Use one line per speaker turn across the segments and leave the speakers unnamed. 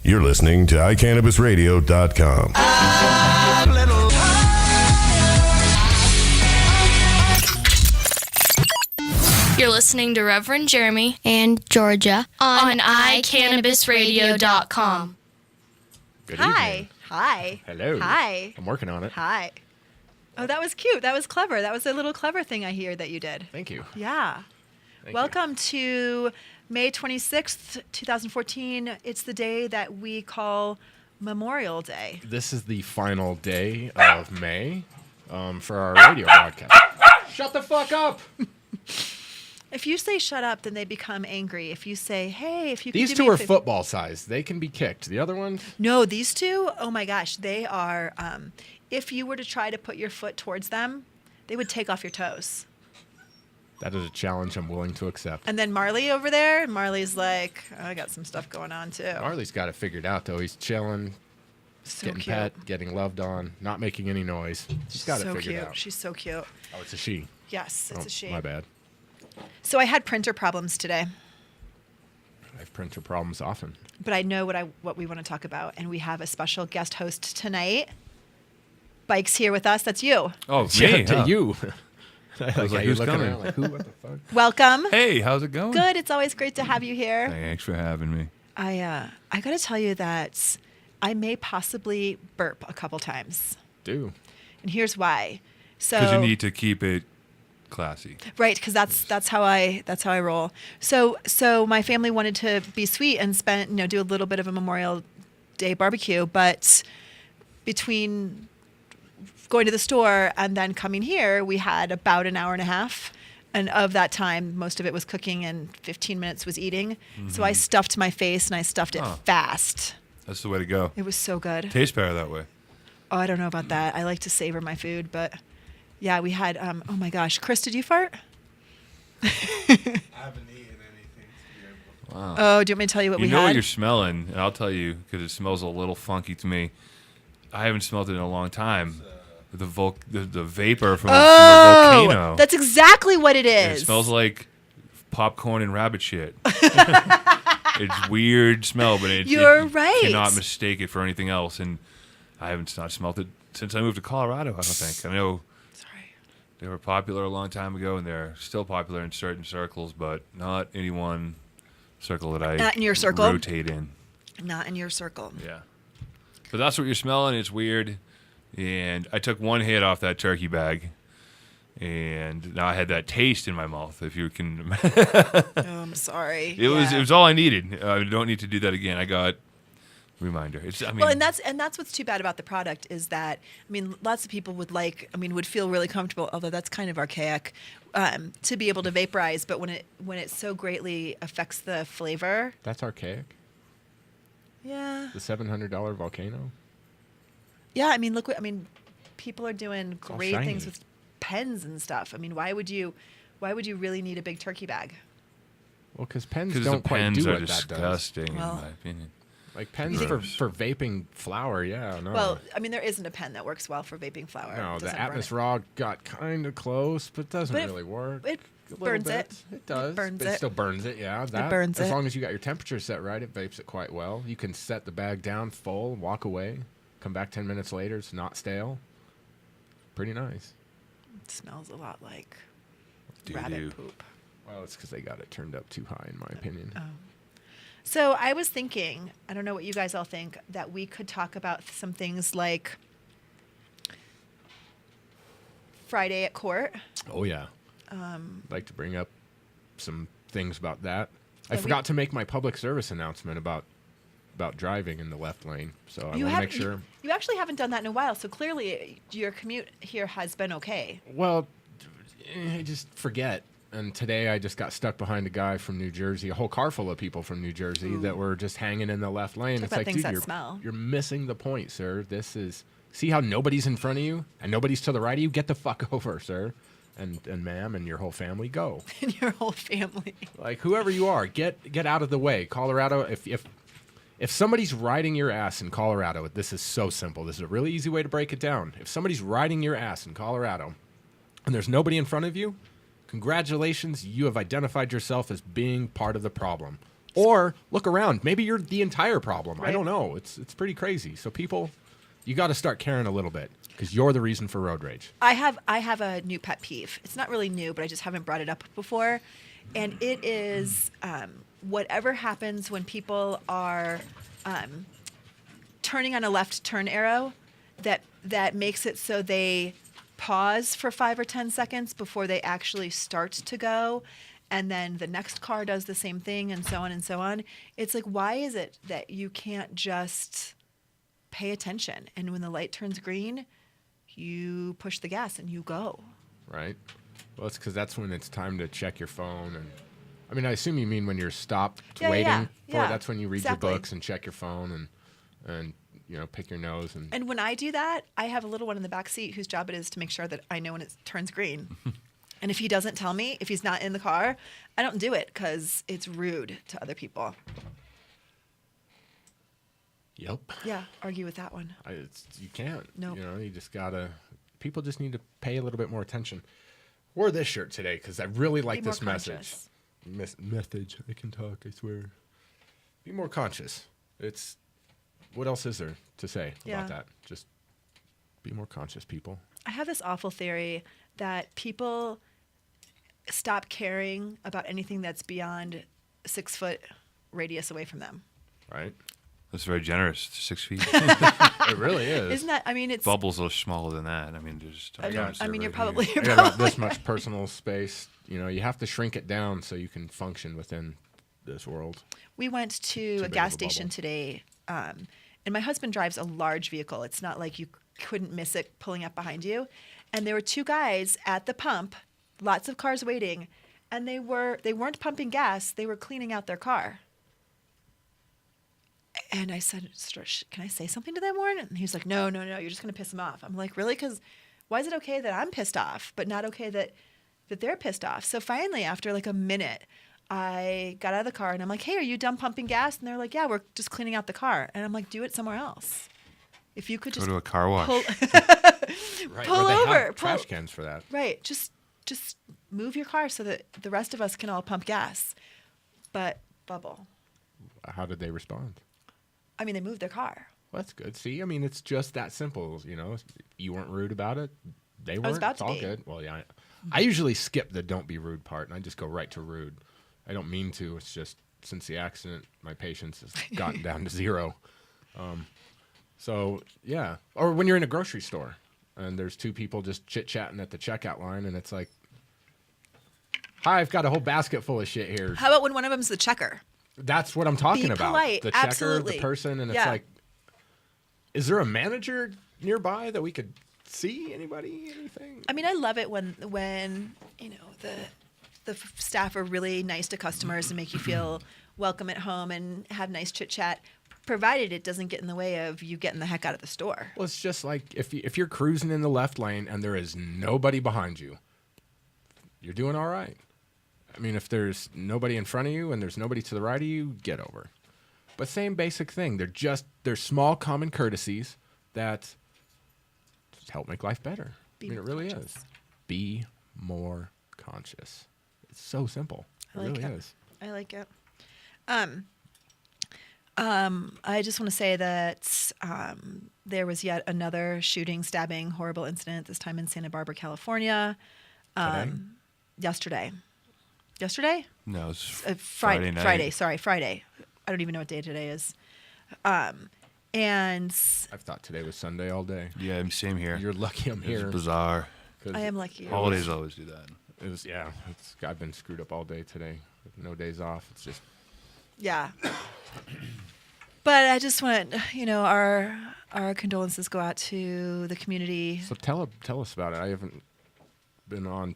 You're listening to iCannabisRadio.com.
You're listening to RevJeremy
and Georgia
on iCannabisRadio.com.
Good
Hi.
evening.
Hi.
Hello.
Hi.
I'm working on it.
Hi. Oh, that was cute. That was clever. That was a little clever thing I hear that you did.
Thank you.
Yeah. Welcome to May 26th, 2014. It's the day that we call Memorial Day.
This is the final day of May for our radio broadcast. Shut the fuck up!
If you say shut up, then they become angry. If you say, hey, if you can
These
do
two
me a
are
favor-
football sized. They can be kicked. The other ones?
No, these two, oh my gosh, they are, if you were to try to put your foot towards them, they would take off your toes.
That is a challenge I'm willing to accept.
And then Marley over there, Marley's like, I got some stuff going on too.
Marley's got it figured out, though. He's chilling,
So
getting
cute.
pet, getting loved on, not making any noise. She's got
so
it figured
cute.
out.
She's so cute.
Oh, it's a she.
Yes, it's
Oh,
a she.
my bad.
So I had printer problems today,
I have printer problems often.
but I know what we want to talk about, and we have a special guest host tonight. Bike's here with us. That's you.
Oh,
Yeah,
me,
to
huh?
you. I
was
like,
like,
you
who's
looking
coming?
around like, who? What the fuck?
Welcome.
Hey, how's it going?
Good. It's always great to have you here.
Thanks for having me.
I got to tell you that I may possibly burp a couple times,
Do.
and here's why. So
Because you need to keep it classy.
right, because that's how I roll. So my family wanted to be sweet and do a little bit of a Memorial Day barbecue, but between going to the store and then coming here, we had about an hour and a half. And of that time, most of it was cooking and 15 minutes was eating. So I stuffed my face and I stuffed it
Huh.
fast.
That's the way to go.
It was so good.
Tastes better that way.
Oh, I don't know about that. I like to savor my food, but yeah, we had, oh my gosh. Chris, did you fart?
I haven't eaten anything to be able
Wow.
Oh, do you want me to tell you what
You
we
know
had?
what you're smelling, and I'll tell you because it smells a little funky to me. I haven't smelled it in a long time. The vapor from the volcano.
That's exactly what it
And
is.
it smells like popcorn and rabbit shit. It's weird smell, but
You're right.
cannot mistake it for anything else. And I haven't not smelled it since I moved to Colorado. I don't think. I know
Sorry.
they were popular a long time ago, and they're still popular in certain circles, but not any one circle that I
Not in your circle?
rotate in.
Not in your circle.
Yeah. But that's what you're smelling. It's weird. And I took one hit off that turkey bag, and now I had that taste in my mouth. If you can,
Oh, I'm sorry.
it was all I needed. I don't need to do that again. I got reminder.
Well, and that's what's too bad about the product is that lots of people would feel really comfortable, although that's kind of archaic, to be able to vaporize. But when it so greatly affects the flavor,
That's archaic.
yeah,
The $700 volcano.
yeah. People are doing
all
great
shiny.
things with pens and stuff. Why would you really need a big turkey bag?
Well, because pens
because
don't
the
quite
pens
do
are
what that does.
disgusting,
Well-
in my opinion.
Like pens
Gross.
for vaping flour, yeah, no.
Well, there isn't a pen that works well for vaping flour.
no,
It
the
doesn't burn
Atmos
it.
Raw got kind of close, but doesn't
But it-
really work.
It
A little
burns
bit.
it.
It does.
burns
but
it.
It still burns it, yeah. That,
burns
as
it.
long as you got your temperature set right, it vapes it quite well. You can set the bag down full, walk away, come back 10 minutes later, it's not stale. Pretty nice.
It smells a lot like
Doo-doo.
rabbit poop.
Well, it's because they got it turned up too high, in my opinion.
So I was thinking, I don't know what you guys all think, that we could talk about some things like Friday at court.
Oh, yeah. I'd like to bring up some things about that. I
Yeah, we-
forgot to make my public service announcement about driving in the left lane, so I want to make sure.
You actually haven't done that in a while, so clearly your commute here has been okay.
Well, I just forget. And today I just got stuck behind a guy from New Jersey, a whole car full of people from New Jersey that were just hanging in the left lane.
Talk
It's
about
like,
things
dude,
that
you're,
smell.
you're missing the point, sir. See how nobody's in front of you and nobody's to the right of you? Get the fuck over, sir. And ma'am and your whole family, go.
And your whole family.
Like whoever you are, get out of the way. Colorado, if somebody's riding your ass in Colorado, this is so simple. This is a really easy way to break it down. If somebody's riding your ass in Colorado and there's nobody in front of you, congratulations, you have identified yourself as being part of the problem. Or look around. Maybe you're the entire problem. I
Right.
don't know. It's pretty crazy. So people, you got to start caring a little bit because you're the reason for road rage.
I have a new pet peeve. It's not really new, but I just haven't brought it up before, and it is whatever happens when people are turning on a left turn arrow that makes it so they pause for 5 or 10 seconds before they actually start to go, and then the next car does the same thing, and so on and so on. It's like, why is it that you can't just pay attention, and when the light turns green, you push the gas and you go?
Right? Well, it's because that's when it's time to check your phone. And I mean, I assume you mean when you're stopped waiting for it. That's when you read
exactly.
your books and check your phone and pick your nose.
And when I do that, I have a little one in the back seat whose job it is to make sure that I know when it turns green. And if he doesn't tell me, if he's not in the car, I don't do it because it's rude to other people.
Yep.
Yeah, argue with that one.
You can't.
Nope.
You just gotta. People just need to pay a little bit more attention. Wore this shirt today because I really like
Be more
this message.
conscious.
Message. I can talk. I swear. Be more conscious. It's. What else is there to say
Yeah.
about that? Just be more conscious, people.
I have this awful theory that people stop caring about anything that's beyond 6 foot radius away from them.
Right.
That's very generous. 6 feet.
It really is.
Isn't that? I mean, it's.
Bubbles are smaller than that. I mean, just.
I mean, you're
right
probably.
here.
You're
I got about
probably
this much personal space. You have to shrink it down so you can function within this world.
We went to
Too
a
big
gas
of a bubble.
station today, and my husband drives a large vehicle. It's not like you couldn't miss it pulling up behind you. And there were 2 guys at the pump, lots of cars waiting, and they weren't pumping gas. They were cleaning out their car. And I said, "Can I say something to them, Warren?" And he was like, No, you're just going to piss them off. I'm like, really? Because why is it okay that I'm pissed off, but not okay that they're pissed off? So finally, after like a minute, I got out of the car and I'm like, "Hey, are you done pumping gas?" And they're like, "Yeah, we're just cleaning out the car." And I'm like, "Do it somewhere else. If you could
Go
just
to a car wash.
pull,
Right.
Pull
where they
over,
have trash cans for that.
right, just move your car so that the rest of us can all pump gas." But bubble.
How did they respond?
I mean, they moved their car.
Well, that's good. See, I mean, it's just that simple. You weren't rude about it. They weren't.
about
It's
to
all
be.
good. Well, yeah. I usually skip the don't be rude part, and I just go right to rude. I don't mean to. It's just since the accident, my patience has gotten down to 0. So, yeah. Or when you're in a grocery store, and there's 2 people just chit-chatting at the checkout line, and it's like, "Hi, I've got a whole basket full of shit here."
How about when one of them's the checker?
That's what I'm talking
Be
about.
polite,
The checker,
absolutely.
the person, and it's
Yeah.
like, is there a manager nearby that we could see? Anything?
I mean, I love it when the staff are really nice to customers and make you feel welcome at home and have nice chit chat, provided it doesn't get in the way of you getting the heck out of the store.
Well, it's just like if you're cruising in the left lane and there is nobody behind you, you're doing all right. I mean, if there's nobody in front of you and there's nobody to the right of you, get over. But same basic thing. They're small common courtesies that just help make life better.
Be
I mean, it
more
really
conscious.
is. Be more conscious. It's so simple. It
I like
really
it.
is.
I like it. I just want to say that there was yet another shooting, stabbing, horrible incident, this time in Santa Barbara, California. Yesterday. Yesterday?
No, it's
Friday.
night.
Friday. I don't even know what day today is. And
I've thought today was Sunday all day.
Yeah, same here.
You're lucky I'm
It's
here.
bizarre.
'Cause
I am lucky.
Holidays always do that.
It was, yeah. I've been screwed up all day today. No days off. It's just
Yeah. But I just want, our condolences go out to the community.
so. Tell us about it. I haven't been on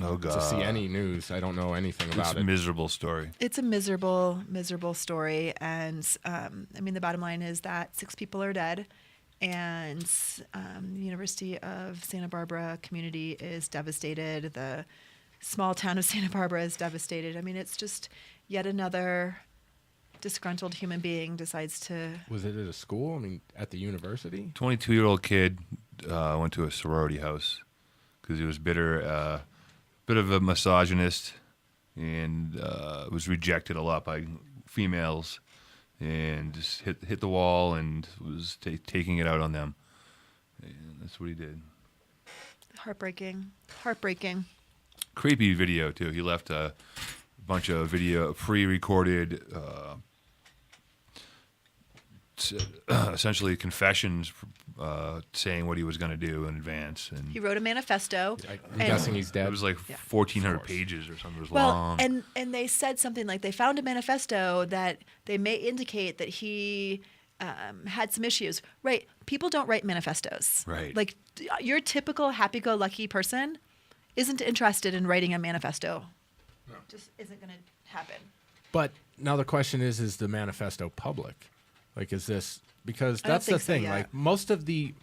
Oh, God.
to see any news. I don't know anything
It's
about
a
it.
miserable story.
It's a miserable, miserable story. And, the bottom line is that 6 people are dead. And the University of Santa Barbara community is devastated. The small town of Santa Barbara is devastated. I mean, it's just yet another disgruntled human being decides to...
Was it at a school? I mean, at the university?
22-year-old kid went to a sorority house because he was bitter, bit of a misogynist, and was rejected a lot by females and just hit the wall and was taking it out on them. And that's what he did.
Heartbreaking.
Creepy video too. He left a bunch of video pre-recorded, essentially confessions, saying what he was going to do in advance. And
He wrote a manifesto.
I'm guessing he's dead.
it was like 1,400 pages or something. It was
Well,
long.
and they said something like they found a manifesto that they may indicate that he had some issues. Right. People don't write manifestos.
Right.
Like your typical happy-go-lucky person isn't interested in writing a manifesto. No. Just isn't going to happen.
But now the question is the manifesto public? Like, is this because
I don't
that's the
think so
thing?
yet.
Like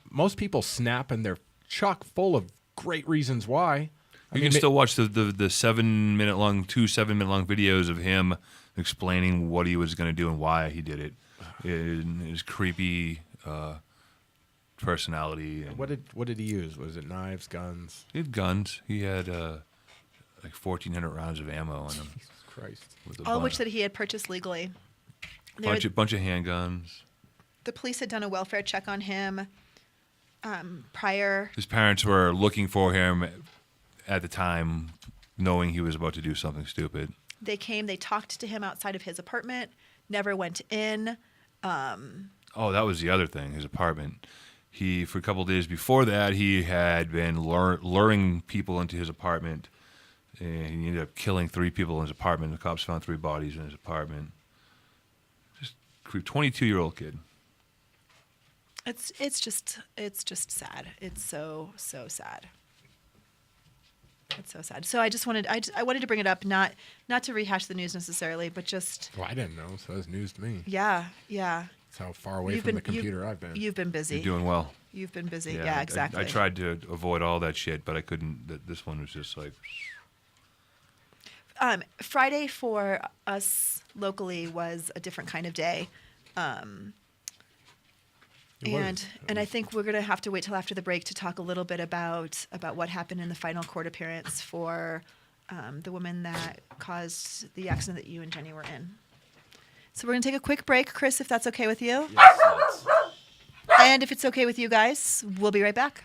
most people snap and they're chock full of great reasons why.
You can still watch the 7-minute long, 2 7-minute long videos of him explaining what he was going to do and why he did it. His creepy personality. And
What did he use? Was it knives, guns?
he had guns. He had like 1,400 rounds of ammo on him.
Jesus Christ!
With a
All of
bunch,
which that he had purchased legally.
bunch of handguns.
The police had done a welfare check on him prior.
His parents were looking for him at the time, knowing he was about to do something stupid.
They came, they talked to him outside of his apartment, never went in.
Oh, that was the other thing, his apartment. For a couple of days before that, he had been luring people into his apartment, and he ended up killing 3 people in his apartment. The cops found 3 bodies in his apartment. Just 22-year-old kid.
It's just sad. It's so sad. It's so sad. So I wanted to bring it up, not to rehash the news necessarily, but just
Well, I didn't know, so it's news to me.
yeah.
That's how far away from the computer I've been.
You've been busy.
You're doing well.
You've been busy. Yeah, exactly.
I tried to avoid all that shit, but I couldn't. This one was just like...
Friday for us locally was a different kind of day.
It was.
And I think we're going to have to wait till after the break to talk a little bit about what happened in the final court appearance for the woman that caused the accident that you and Jenny were in. So we're going to take a quick break, Chris, if that's okay with you.
Yes.
And if it's okay with you guys, we'll be right back.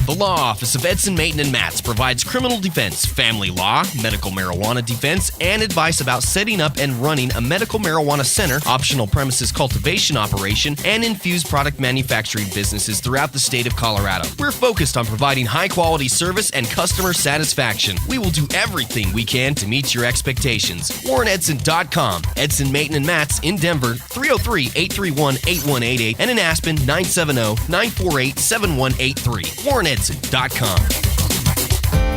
The Law Office of Edson, Mayton, and Matz provides criminal defense, family law, medical marijuana defense, and advice about setting up and running a medical marijuana center, optional premises cultivation operation, and infused product manufacturing businesses throughout the state of Colorado. We're focused on providing high-quality service and customer satisfaction. We will do everything we can to meet your expectations. WarrenEdson.com. Edson, Mayton, and Matz in Denver, 303-831-8188, and in Aspen, 970-948-7183. WarrenEdson.com.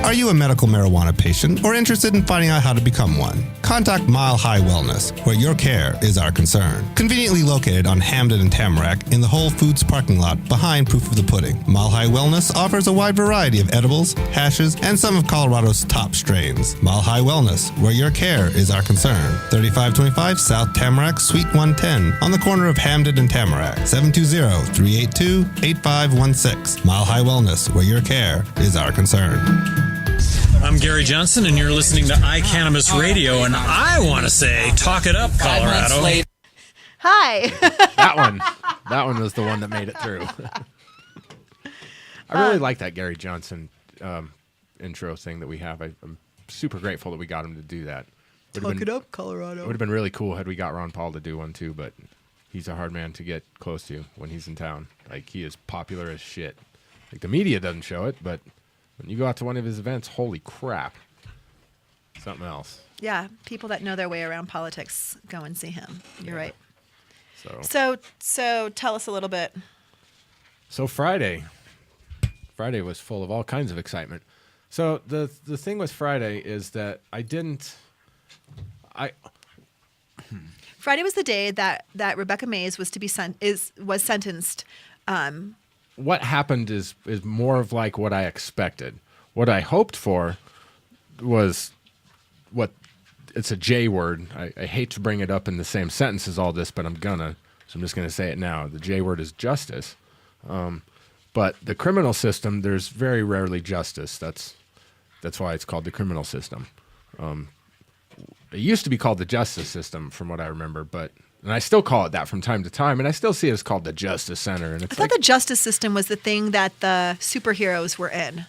Are you a medical marijuana patient or interested in finding out how to become one? Contact Mile High Wellness, where your care is our concern. Conveniently located on Hamden and Tamarack in the Whole Foods parking lot behind Proof of the Pudding. Mile High Wellness offers a wide variety of edibles, hashes, and some of Colorado's top strains. Mile High Wellness, where your care is our concern. 3525 South Tamarack, Suite 110, on the corner of Hamden and Tamarack. 720-382-8516. Mile High Wellness, where your care is our concern.
I'm Gary Johnson, and you're listening to iCannabis Radio, and I want to say, talk it up, Colorado.
Hi.
That one was the one that made it through. I really like that Gary Johnson intro thing that we have. I'm super grateful that we got him to do that.
Talk it up, Colorado.
It would have been really cool had we got Ron Paul to do one too, but he's a hard man to get close to when he's in town. Like, he is popular as shit. Like, the media doesn't show it, but when you go out to one of his events, holy crap. Something else.
Yeah, people that know their way around politics go and see him. You're right.
So
tell us a little bit.
So Friday was full of all kinds of excitement. So the thing with Friday is that
Friday was the day that Rebecca Mays was to be was sentenced.
What happened is more of like what I expected. What I hoped for was it's a J word. I hate to bring it up in the same sentence as all this, but I'm just gonna say it now. The J word is justice. But the criminal system, there's very rarely justice. That's why it's called the criminal system. it used to be called the justice system, from what I remember, and I still call it that from time to time, and I still see it as called the Justice Center. And it's
I thought the justice system was the thing that the superheroes were in.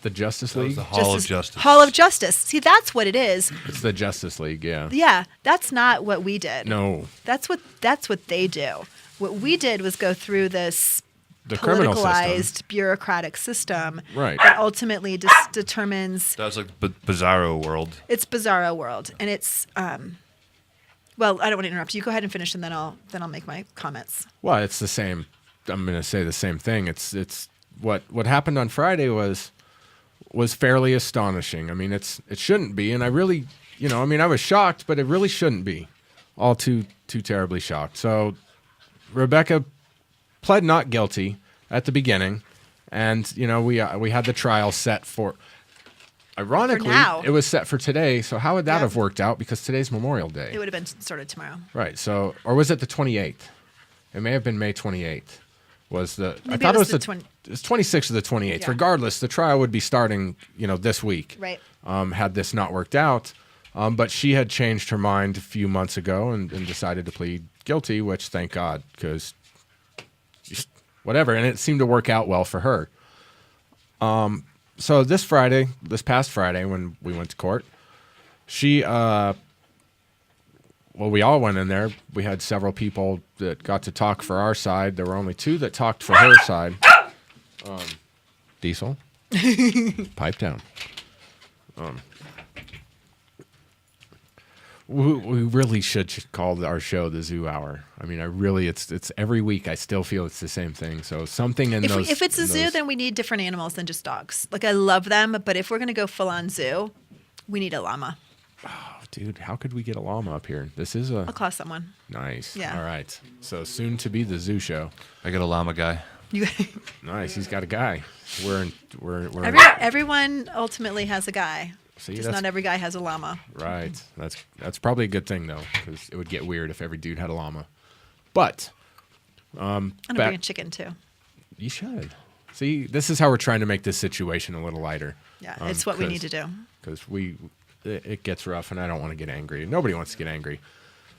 the Justice
That was
League.
the Hall of Justice.
Hall of Justice. See, that's what it is.
It's the Justice League, yeah.
Yeah, that's not what we did.
No,
That's what they do. What we did was go through this
the criminal
politicalized
system.
bureaucratic system
Right.
that ultimately determines
That was like Bizarro World.
it's bizarro world, and it's well, I don't want to interrupt you. Go ahead and finish, and then I'll make my comments.
Well, it's the same. I'm going to say the same thing. It's what happened on Friday was fairly astonishing. I mean, it shouldn't be, and I really, I was shocked, but it really shouldn't be. All too terribly shocked. So Rebecca pled not guilty at the beginning, and we had the trial set for. Ironically,
now.
it was set for today. So how would that
Yep.
have worked out? Because today's Memorial Day.
It would have been started tomorrow.
Right. So, or was it the 28th? It may have been May 28th. Was the I
Maybe
thought
it
it
was
was
the
it was 26th or the 28th.
Yeah.
Regardless, the trial would be starting, this week.
Right.
Had this not worked out, but she had changed her mind a few months ago and decided to plead guilty, which thank God, because whatever, and it seemed to work out well for her. So this past Friday, when we went to court, she, we all went in there. We had several people that got to talk for our side. There were only two that talked for her side. Diesel, pipe down. We really should call our show the Zoo Hour. I mean, it's every week. I still feel it's the same thing. So something in those.
If it's a zoo, then we need different animals than just dogs. Like, I love them, but if we're going to go full on zoo, we need a llama.
Oh, dude, how could we get a llama up here? This is a
I'll call someone.
nice.
Yeah.
All right. So soon to be the zoo show.
I got a llama guy.
You,
Nice. He's got a guy. We're
everyone ultimately has a guy.
See,
Just
that's-
not every guy has a llama.
right. That's probably a good thing though, because it would get weird if every dude had a llama. But
I'm gonna bring a chicken too.
you should. See, this is how we're trying to make this situation a little lighter.
Yeah, it's what we need to do.
Because it gets rough, and I don't want to get angry. Nobody wants to get angry.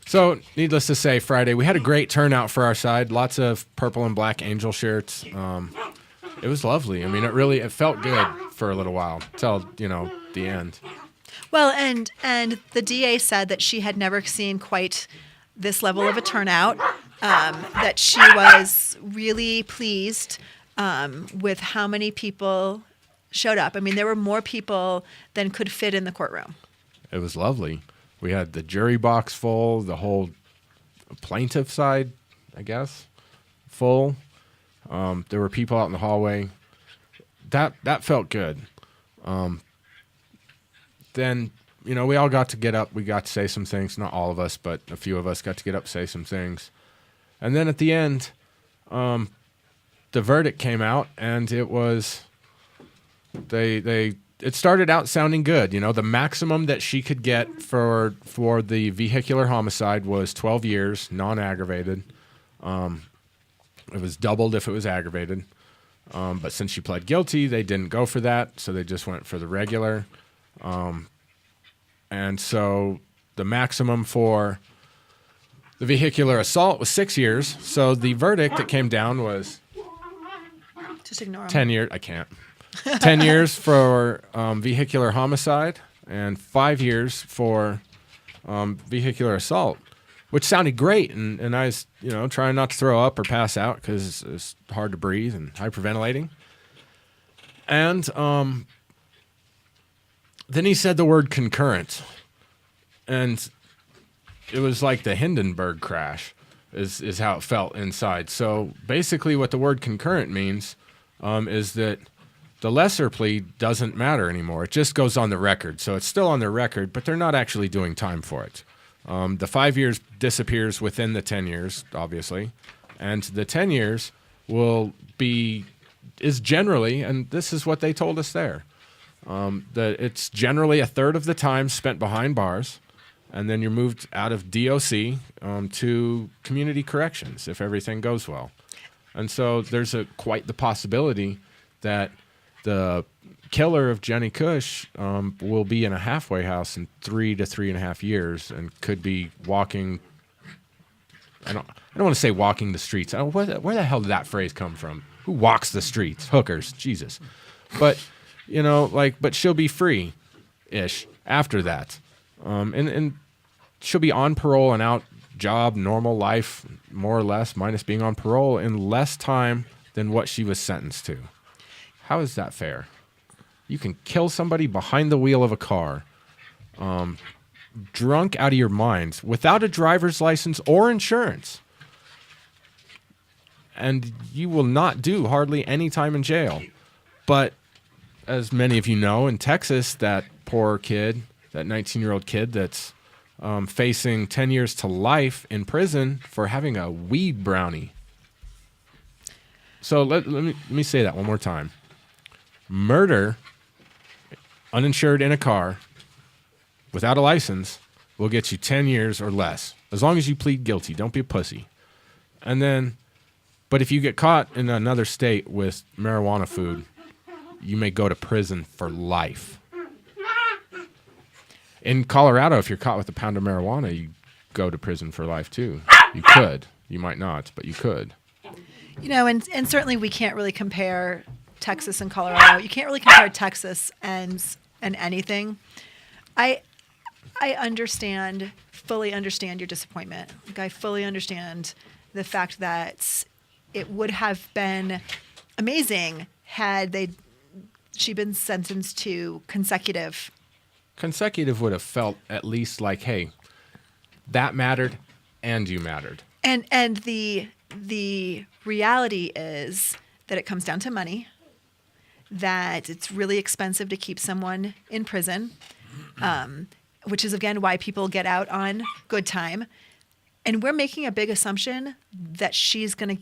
So, needless to say, Friday we had a great turnout for our side. Lots of purple and black angel shirts. It was lovely. I mean, it felt good for a little while till the end.
Well, and the DA said that she had never seen quite this level of a turnout. That she was really pleased with how many people showed up. I mean, there were more people than could fit in the courtroom.
It was lovely. We had the jury box full, the whole plaintiff side, I guess, full. There were people out in the hallway. That felt good. Then, we all got to get up. We got to say some things. Not all of us, but a few of us got to get up, say some things. And then at the end, the verdict came out, and it was it started out sounding good. The maximum that she could get for the vehicular homicide was 12 years, non-aggravated. It was doubled if it was aggravated. But since she pled guilty, they didn't go for that, so they just went for the regular. And so the maximum for the vehicular assault was 6 years. So the verdict that came down was
Just ignore them.
10 years. I can't. 10 years for vehicular homicide and 5 years for vehicular assault, which sounded great. And I was, trying not to throw up or pass out because it's hard to breathe and hyperventilating. And then he said the word concurrent. And it was like the Hindenburg crash is how it felt inside. So basically what the word concurrent means is that the lesser plea doesn't matter anymore. It just goes on the record. So it's still on the record, but they're not actually doing time for it. The 5 years disappears within the 10 years, obviously. And the 10 years is generally, and this is what they told us there, that it's generally a third of the time spent behind bars, and then you're moved out of DOC to community corrections if everything goes well. And so there's quite the possibility that the killer of Jenny Kush will be in a halfway house in 3 to 3.5 years and could be walking. I don't want to say walking the streets. Where the hell did that phrase come from? Who walks the streets? Hookers, Jesus. But but she'll be free-ish after that, and she'll be on parole and out, job, normal life, more or less, minus being on parole in less time than what she was sentenced to. How is that fair? You can kill somebody behind the wheel of a car, drunk out of your minds, without a driver's license or insurance. And you will not do hardly any time in jail. But as many of you know, in Texas, that poor kid, that 19-year-old kid that's facing 10 years to life in prison for having a weed brownie. So let me say that one more time. Murder, uninsured in a car, without a license, will get you 10 years or less. As long as you plead guilty. Don't be a pussy. And then, but if you get caught in another state with marijuana food, you may go to prison for life. In Colorado, if you're caught with a pound of marijuana, you go to prison for life too. You could. You might not, but you could.
And certainly we can't really compare Texas and Colorado. You can't really compare Texas and anything. I fully understand your disappointment. Like, I fully understand the fact that it would have been amazing had she been sentenced to consecutive.
Consecutive would have felt at least like, hey, that mattered and you mattered.
And the reality is that it comes down to money, that it's really expensive to keep someone in prison, which is, again, why people get out on good time. And we're making a big assumption that she's going to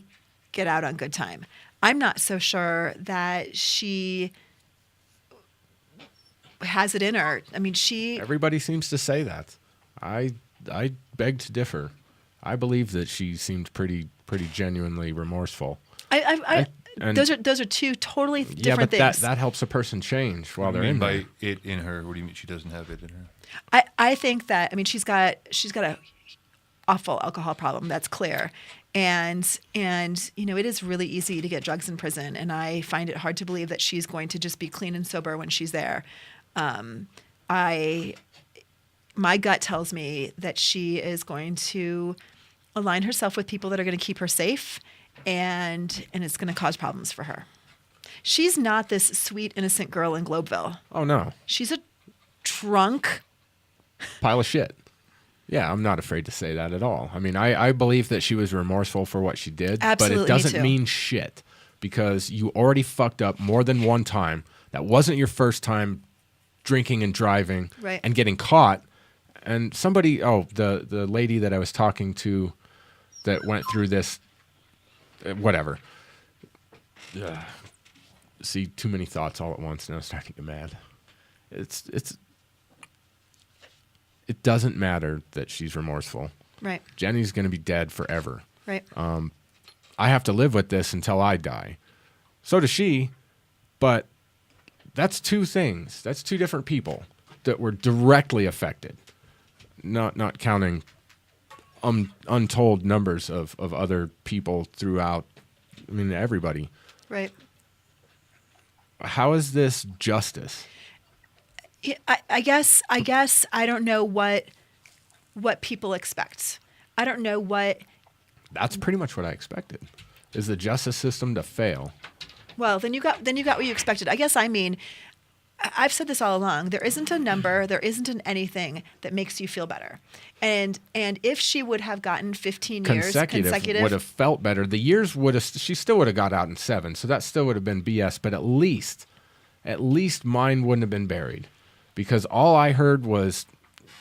get out on good time. I'm not so sure that she has it in her. I mean,
Everybody seems to say that. I beg to differ. I believe that she seemed pretty genuinely remorseful.
Those are two totally different things.
Yeah, but that helps a person change while they're in there.
By it in her, what do you mean she doesn't have it in her?
I think that, I mean, she's got a awful alcohol problem. That's clear. And it is really easy to get drugs in prison. And I find it hard to believe that she's going to just be clean and sober when she's there. My gut tells me that she is going to align herself with people that are going to keep her safe, and it's going to cause problems for her. She's not this sweet, innocent girl in Globeville.
Oh, no.
She's a drunk
pile of shit. Yeah, I'm not afraid to say that at all. I mean, I believe that she was remorseful for what she did,
Absolutely,
but it doesn't mean shit because you already fucked up more than one time. That wasn't your first time drinking and driving and getting caught. And somebody, the lady that I was talking to that went through this, whatever. See, too many thoughts all at once, and I'm starting to get mad. It doesn't matter that she's remorseful.
Right.
Jenny's going to be dead forever.
Right.
I have to live with this until I die. So does she, but that's two things. That's two different people that were directly affected. Not counting untold numbers of other people throughout, I mean, everybody.
Right.
How is this justice?
I guess I don't know what people expect. I don't know what.
That's pretty much what I expected. Is the justice system to fail?
Well, then you got what you expected. I guess I've said this all along. There isn't a number, there isn't an anything that makes you feel better. And if she would have gotten 15 years consecutive
would have felt better. The years she still would have got out in 7, so that still would have been BS. But at least mine wouldn't have been buried, because all I heard was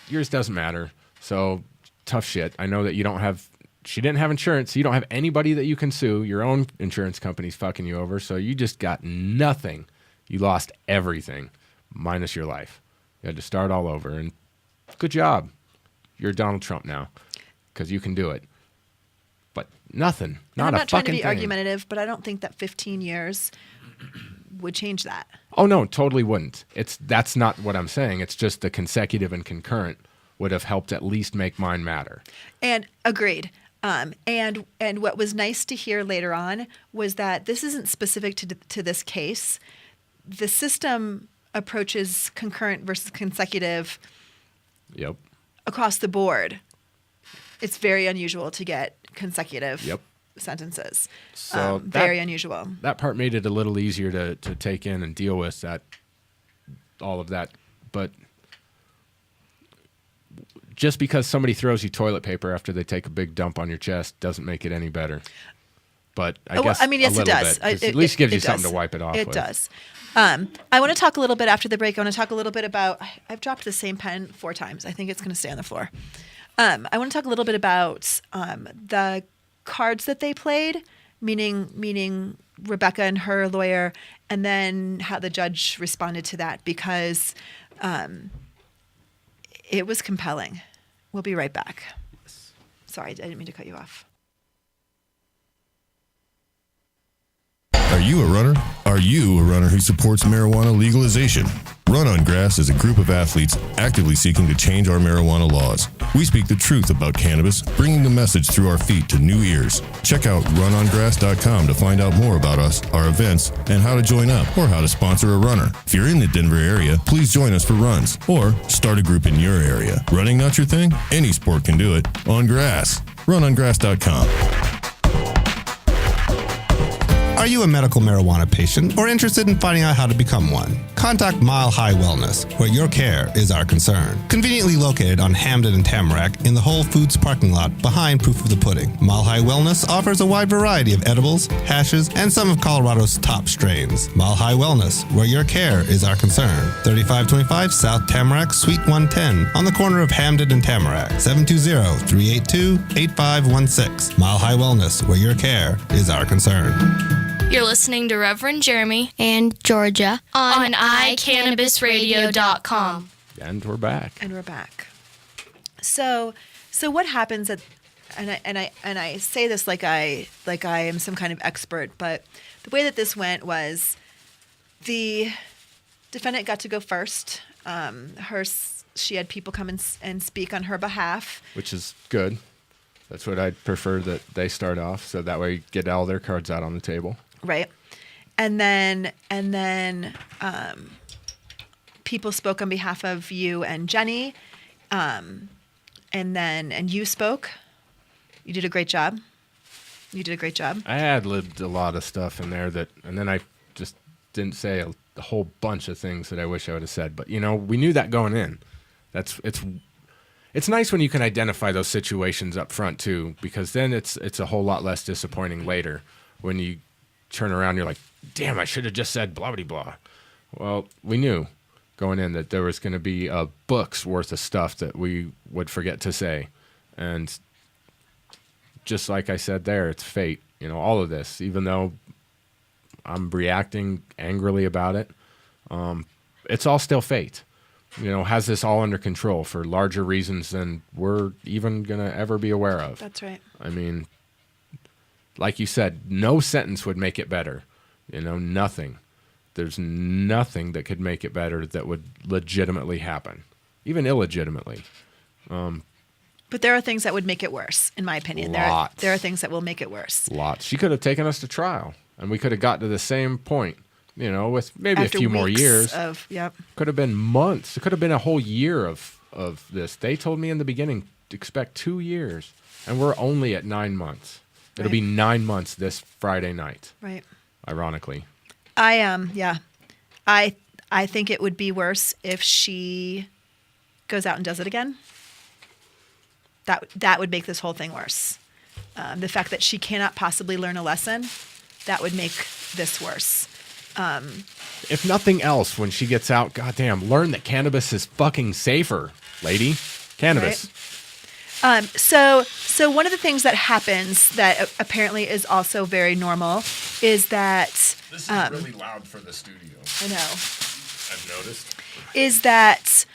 yours doesn't matter. So tough shit. I know that you don't have. She didn't have insurance, so you don't have anybody that you can sue. Your own insurance company's fucking you over, so you just got nothing. You lost everything, minus your life. You had to start all over, and good job. You're Donald Trump now, because you can do it. But nothing, not a fucking thing.
I'm not trying to be argumentative, but I don't think that 15 years would change that.
Oh no, totally wouldn't. That's not what I'm saying. It's just the consecutive and concurrent would have helped at least make mine matter.
And agreed. And what was nice to hear later on was that this isn't specific to this case. The system approaches concurrent versus consecutive
Yep.
across the board. It's very unusual to get consecutive
Yep.
sentences.
So
very unusual.
That part made it a little easier to take in and deal with all of that. But just because somebody throws you toilet paper after they take a big dump on your chest doesn't make it any better. But I guess
I mean, yes,
a
it
little
does.
bit, 'cause at least gives you
does.
something to wipe it off
It
with.
does. I want to talk a little bit after the break. I want to talk a little bit about. I've dropped the same pen 4 times. I think it's going to stay on the floor. I want to talk a little bit about the cards that they played, meaning Rebecca and her lawyer, and then how the judge responded to that, because it was compelling. We'll be right back. Sorry, I didn't mean to cut you off.
Are you a runner? Are you a runner who supports marijuana legalization? Run on Grass is a group of athletes actively seeking to change our marijuana laws. We speak the truth about cannabis, bringing the message through our feet to new ears. Check out runongrass.com to find out more about us, our events, and how to join up or how to sponsor a runner. If you're in the Denver area, please join us for runs or start a group in your area. Running not your thing? Any sport can do it. On grass. Runongrass.com.
Are you a medical marijuana patient or interested in finding out how to become one? Contact Mile High Wellness, where your care is our concern. Conveniently located on Hamden and Tamarack in the Whole Foods parking lot behind Proof of the Pudding. Mile High Wellness offers a wide variety of edibles, hashes, and some of Colorado's top strains. Mile High Wellness, where your care is our concern. 3525 South Tamarack, Suite 110, on the corner of Hamden and Tamarack. 720-382-8516. Mile High Wellness, where your care is our concern.
You're listening to Reverend Jeremy and Georgia on iCannabisRadio.com.
And we're back.
So what happens at, and I say this like I am some kind of expert, but the way that this went was the defendant got to go first. She had people come and speak on her behalf,
Which is good. That's what I'd prefer, that they start off, so that way you get all their cards out on the table.
right? And then people spoke on behalf of you and Jenny, and you spoke. You did a great job.
I ad-libbed a lot of stuff in there and then I just didn't say a whole bunch of things that I wish I would have said. But, we knew that going in. It's nice when you can identify those situations up front, too, because then it's a whole lot less disappointing later when you turn around, you're like, damn, I should have just said blah, blah, blah. Well, we knew going in that there was going to be a book's worth of stuff that we would forget to say. And just like I said there, it's fate. All of this, even though I'm reacting angrily about it, it's all still fate. Has this all under control for larger reasons than we're even going to ever be aware of.
That's right.
I mean, like you said, no sentence would make it better. Nothing. There's nothing that could make it better that would legitimately happen, even illegitimately.
But there are things that would make it worse, in my opinion.
Lots.
There are things that will make it worse.
Lots. She could have taken us to trial, and we could have got to the same point, with maybe
After
a few more
weeks
years.
Yep.
Could have been months. It could have been a whole year of this. They told me in the beginning to expect 2 years, and we're only at 9 months. It'll be 9 months this Friday night.
Right.
Ironically.
I think it would be worse if she goes out and does it again. That would make this whole thing worse. The fact that she cannot possibly learn a lesson, that would make this worse.
If nothing else, when she gets out, goddamn, learn that cannabis is fucking safer, lady. Cannabis.
Right. So one of the things that happens that apparently is also very normal is that
This is really loud for the studio.
I know.
I've noticed.
Is that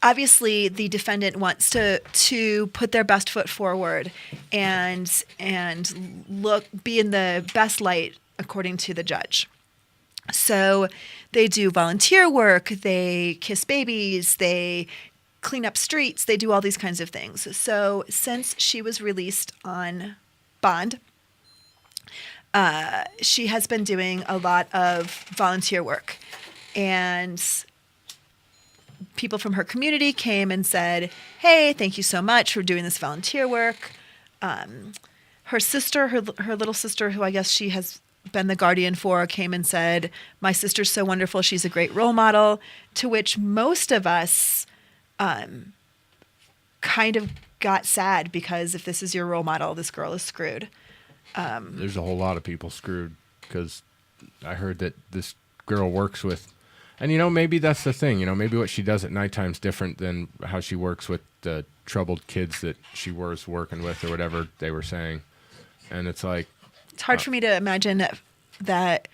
obviously the defendant wants to put their best foot forward and be in the best light according to the judge. So they do volunteer work, they kiss babies, they clean up streets, they do all these kinds of things. So since she was released on bond, she has been doing a lot of volunteer work. And people from her community came and said, hey, thank you so much for doing this volunteer work. Her sister, her little sister, who I guess she has been the guardian for, came and said, my sister's so wonderful, she's a great role model, to which most of us kind of got sad, because if this is your role model, this girl is screwed.
There's a whole lot of people screwed, because I heard that this girl works with, and maybe that's the thing, maybe what she does at nighttime is different than how she works with the troubled kids that she was working with, or whatever they were saying. And it's like,
it's hard for me to imagine that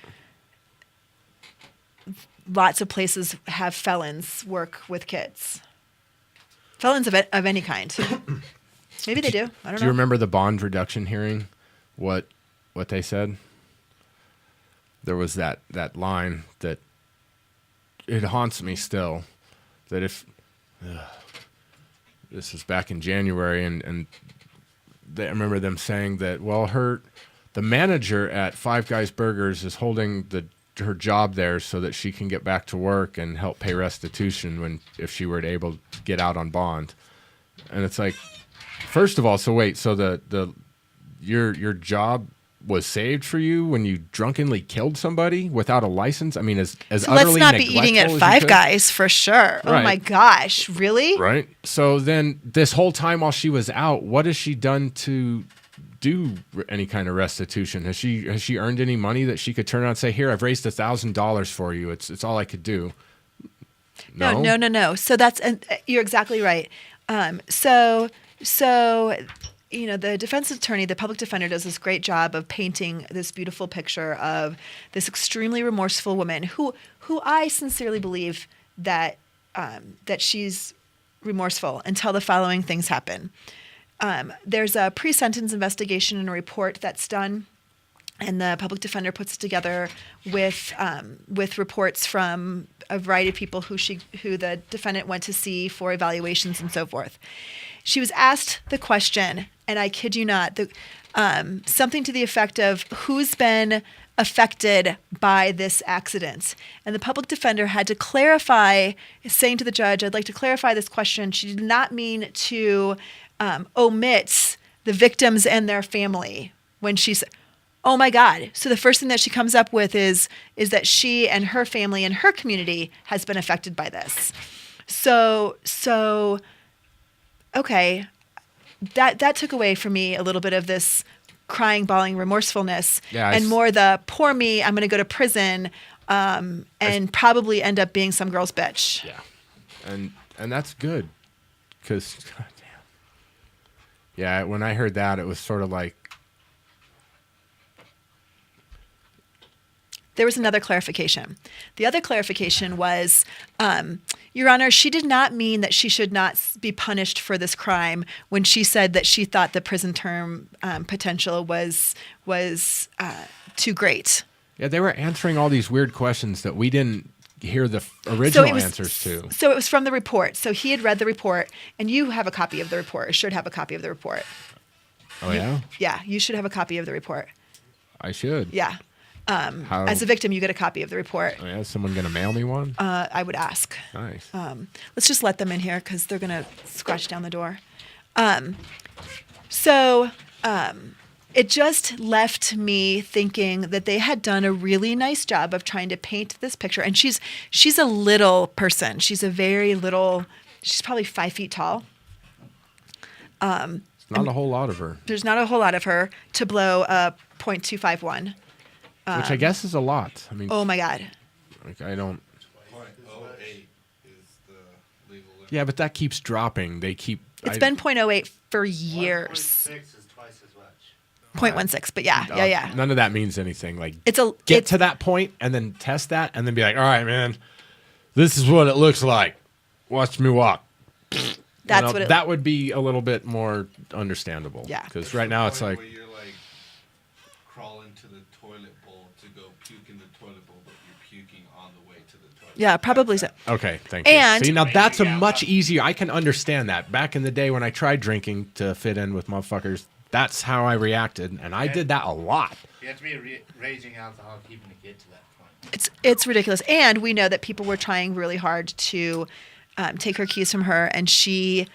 lots of places have felons work with kids. Felons of any kind. Maybe they do. I don't know.
Do you remember the bond reduction hearing? What they said? There was that line that it haunts me still. That if this was back in January, and I remember them saying that, well, the manager at Five Guys Burgers is holding her job there so that she can get back to work and help pay restitution if she were able to get out on bond. And it's like, first of all, so wait, so your job was saved for you when you drunkenly killed somebody without a license? I mean, as
so
utterly
let's not be eating at Five Guys for sure.
Right.
Oh my gosh, really?
Right. So then this whole time while she was out, what has she done to do any kind of restitution? Has she earned any money that she could turn around and say, here, I've raised $1,000 for you. It's all I could do.
No. So you're exactly right. So the defense attorney, the public defender, does this great job of painting this beautiful picture of this extremely remorseful woman who I sincerely believe that she's remorseful until the following things happen. There's a pre-sentence investigation and a report that's done, and the public defender puts it together with reports from a variety of people who the defendant went to see for evaluations and so forth. She was asked the question, and I kid you not, something to the effect of, who's been affected by this accident? And the public defender had to clarify, saying to the judge, I'd like to clarify this question. She did not mean to omit the victims and their family when she said, oh my God. So the first thing that she comes up with is that she and her family and her community has been affected by this. So okay, that took away from me a little bit of this crying, bawling remorsefulness, and more the poor me, I'm going to go to prison and probably end up being some girl's bitch.
Yeah, and that's good, because goddamn, yeah, when I heard that, it was sort of like,
there was another clarification. The other clarification was, Your Honor, she did not mean that she should not be punished for this crime when she said that she thought the prison term potential was too great.
Yeah, they were answering all these weird questions that we didn't hear the original answers to.
So it was from the report. So he had read the report, and you have a copy of the report, or should have a copy of the report.
Oh, yeah?
Yeah, you should have a copy of the report.
I should.
Yeah. As a victim, you get a copy of the report.
Oh, yeah? Is someone going to mail me one?
I would ask.
Nice.
Let's just let them in here, because they're going to scratch down the door. So it just left me thinking that they had done a really nice job of trying to paint this picture. And she's a little person. She's a very little. She's probably 5 feet tall.
Not a whole lot of her.
There's not a whole lot of her to blow a .251.
Which I guess is a lot. I mean,
oh my God.
Like, I don't.
.08 is the legal limit.
Yeah, but that keeps dropping. They keep.
It's been .08 for years.
1.6 is twice as much.
.16, but yeah.
None of that means anything. Like,
Get
to that point and then test that and then be like, all right, man, this is what it looks like. Watch me walk. That would be a little bit more understandable.
Yeah.
Because right now it's like.
Where you're like crawl into the toilet bowl to go puke in the toilet bowl, but you're puking on the way to the toilet.
Yeah, probably so.
Okay, thank you.
And-
See, now that's a much easier. I can understand that. Back in the day when I tried drinking to fit in with motherfuckers, that's how I reacted, and I did that a lot.
You have to be a raging alcoholic even to get to that point.
It's ridiculous. And we know that people were trying really hard to take her keys from her, and she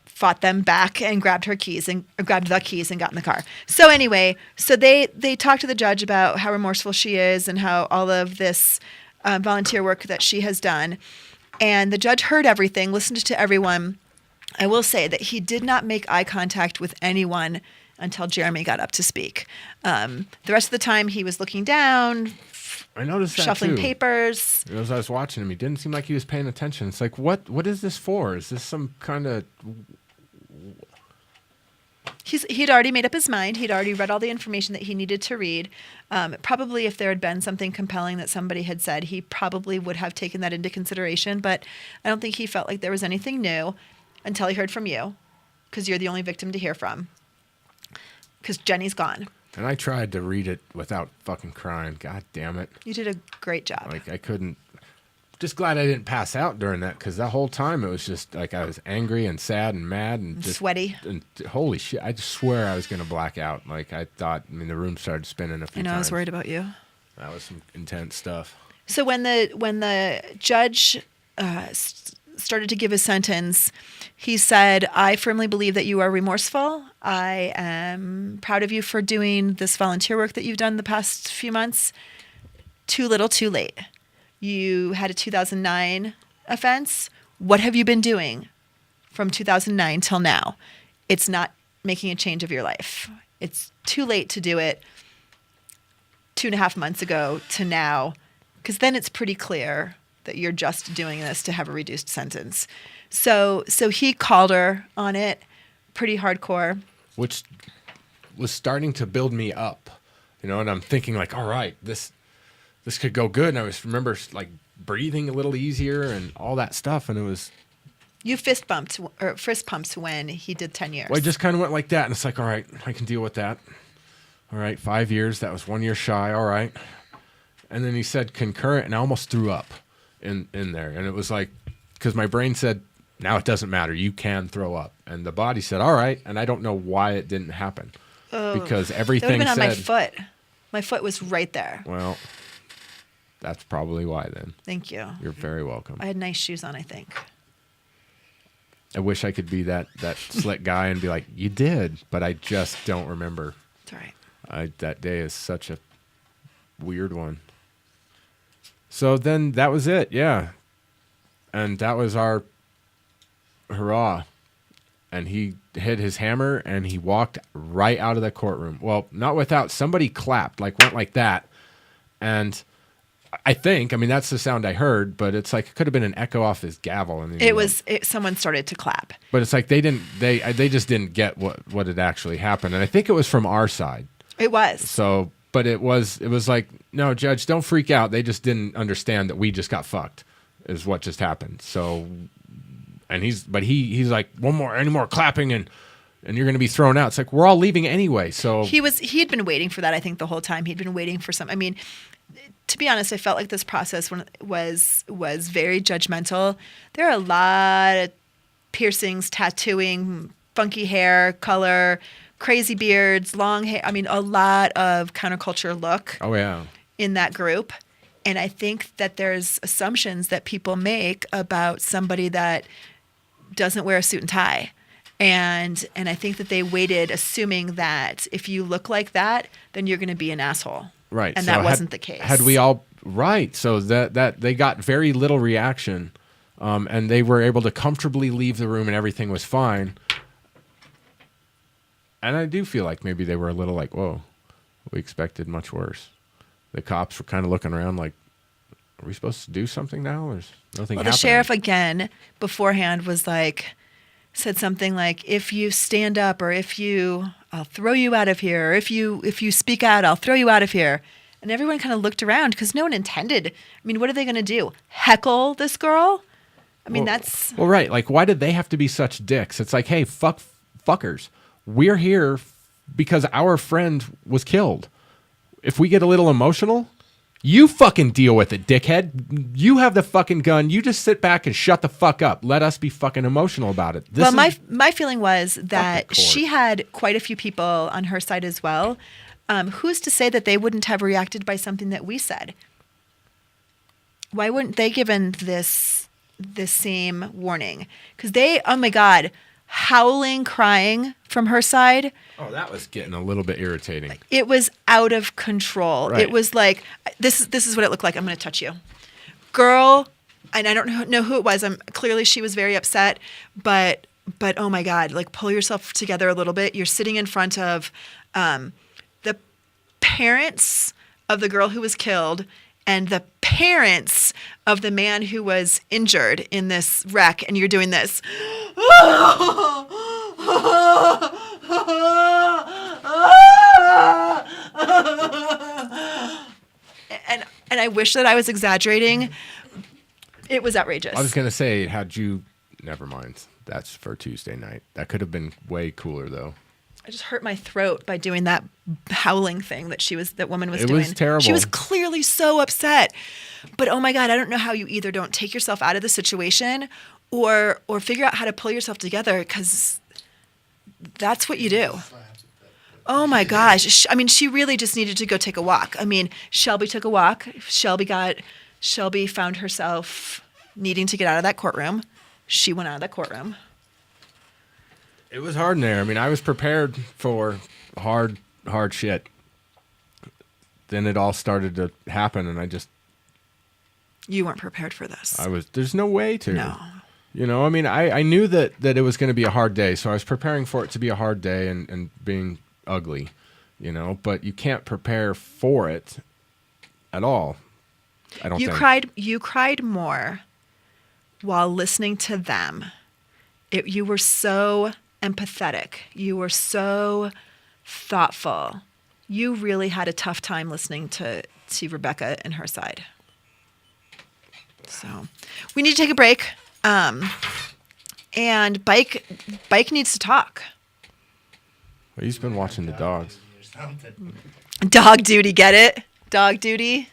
fought them back and grabbed the keys and got in the car. So anyway, so they talked to the judge about how remorseful she is and how all of this volunteer work that she has done. And the judge heard everything, listened to everyone. I will say that he did not make eye contact with anyone until Jeremy got up to speak. The rest of the time, he was looking down,
I noticed that
shuffling
too.
papers.
As I was watching him, he didn't seem like he was paying attention. It's like, what is this for? Is this some kind of...
He'd already made up his mind. He'd already read all the information that he needed to read. Probably if there had been something compelling that somebody had said, he probably would have taken that into consideration. But I don't think he felt like there was anything new until he heard from you, because you're the only victim to hear from, because Jenny's gone.
And I tried to read it without fucking crying. God damn it.
You did a great job.
Like, I couldn't... Just glad I didn't pass out during that, because that whole time it was just like I was angry and sad and mad and just
sweaty.
And holy shit, I just swear I was going to black out. Like, I thought, the room started spinning a few times.
I was worried about you.
That was some intense stuff.
So when the judge started to give his sentence, he said, "I firmly believe that you are remorseful. I am proud of you for doing this volunteer work that you've done the past few months. Too little, too late. You had a 2009 offense. What have you been doing from 2009 till now? It's not making a change of your life. It's too late to do it 2.5 months ago to now, because then it's pretty clear that you're just doing this to have a reduced sentence." So he called her on it pretty hardcore.
Which was starting to build me up, and I'm thinking like, all right, this could go good. And I remember like breathing a little easier and all that stuff. And it was...
You fist pumps when he did 10 years.
Well, I just kind of went like that. And it's like, all right, I can deal with that. All right, 5 years. That was 1 year shy. All right. And then he said concurrent, and I almost threw up in there. And it was like, because my brain said, now it doesn't matter. You can throw up. And the body said, all right. And I don't know why it didn't happen. Because everything
that would have been
said...
on my foot. My foot was right there.
Well... That's probably why then.
Thank you.
You're very welcome.
I had nice shoes on, I think.
I wish I could be that slick guy and be like, you did, but I just don't remember.
It's all right.
That day is such a weird one. So then that was it, yeah. And that was our hurrah. And he hit his hammer and he walked right out of the courtroom. Well, not without somebody clapped, like went like that. And... I think, that's the sound I heard, but it's like it could have been an echo off his gavel. And
someone started to clap.
But it's like they just didn't get what had actually happened, and I think it was from our side.
It was.
So, but it was like, no, Judge, don't freak out. They just didn't understand that we just got fucked, is what just happened. So, and he's like, any more clapping and you're going to be thrown out. It's like we're all leaving anyway. So
he had been waiting for that. I think the whole time he'd been waiting for some. To be honest, I felt like this process was very judgmental. There are a lot of piercings, tattooing, funky hair color, crazy beards, long hair. A lot of counterculture look.
Oh yeah.
In that group, and I think that there's assumptions that people make about somebody that doesn't wear a suit and tie. And I think that they waited assuming that if you look like that, then you're going to be an asshole.
Right.
And
so
that wasn't the case.
Had we all... Right. So that they got very little reaction, and they were able to comfortably leave the room and everything was fine. And I do feel like maybe they were a little like, whoa, we expected much worse. The cops were kind of looking around like, are we supposed to do something now? There's nothing happening.
The sheriff, again, beforehand was like... said something like, if you stand up or I'll throw you out of here. Or if you speak out, I'll throw you out of here. And everyone kind of looked around because no one intended. What are they going to do? Heckle this girl? That's...
Well, right. Like, why did they have to be such dicks? It's like, hey, fuckers. We're here because our friend was killed. If we get a little emotional, you fucking deal with it, dickhead. You have the fucking gun. You just sit back and shut the fuck up. Let us be fucking emotional about it.
My feeling was that she had quite a few people on her side as well. Who's to say that they wouldn't have reacted by something that we said? Why wouldn't they given this same warning? Because they, oh my God, howling, crying from her side.
Oh, that was getting a little bit irritating.
It was out of control.
Right.
It was like, this is what it looked like. I'm going to touch you. Girl, and I don't know who it was. Clearly she was very upset, but oh my God, like pull yourself together a little bit. You're sitting in front of the parents of the girl who was killed and the parents of the man who was injured in this wreck, and you're doing this. And I wish that I was exaggerating. It was outrageous.
I was going to say, never mind. That's for Tuesday night. That could have been way cooler, though.
I just hurt my throat by doing that howling thing that woman was doing.
It was terrible.
She was clearly so upset. But oh my God, I don't know how you either don't take yourself out of the situation or figure out how to pull yourself together, because that's what you do. Oh my gosh. I mean, she really just needed to go take a walk. I mean, Shelby took a walk. Shelby found herself needing to get out of that courtroom. She went out of that courtroom.
It was hard in there. I mean, I was prepared for hard shit. Then it all started to happen, and
You weren't prepared for this.
There's no way to.
No.
You know, I mean, I knew that it was going to be a hard day, so I was preparing for it to be a hard day and being ugly, you know, but you can't prepare for it at all. I don't think.
You cried more while listening to them. You were so empathetic. You were so thoughtful. You really had a tough time listening to Rebecca and her side. So we need to take a break. And Bike needs to talk.
Well, he's been watching the dogs.
Dog duty, get it? Dog duty?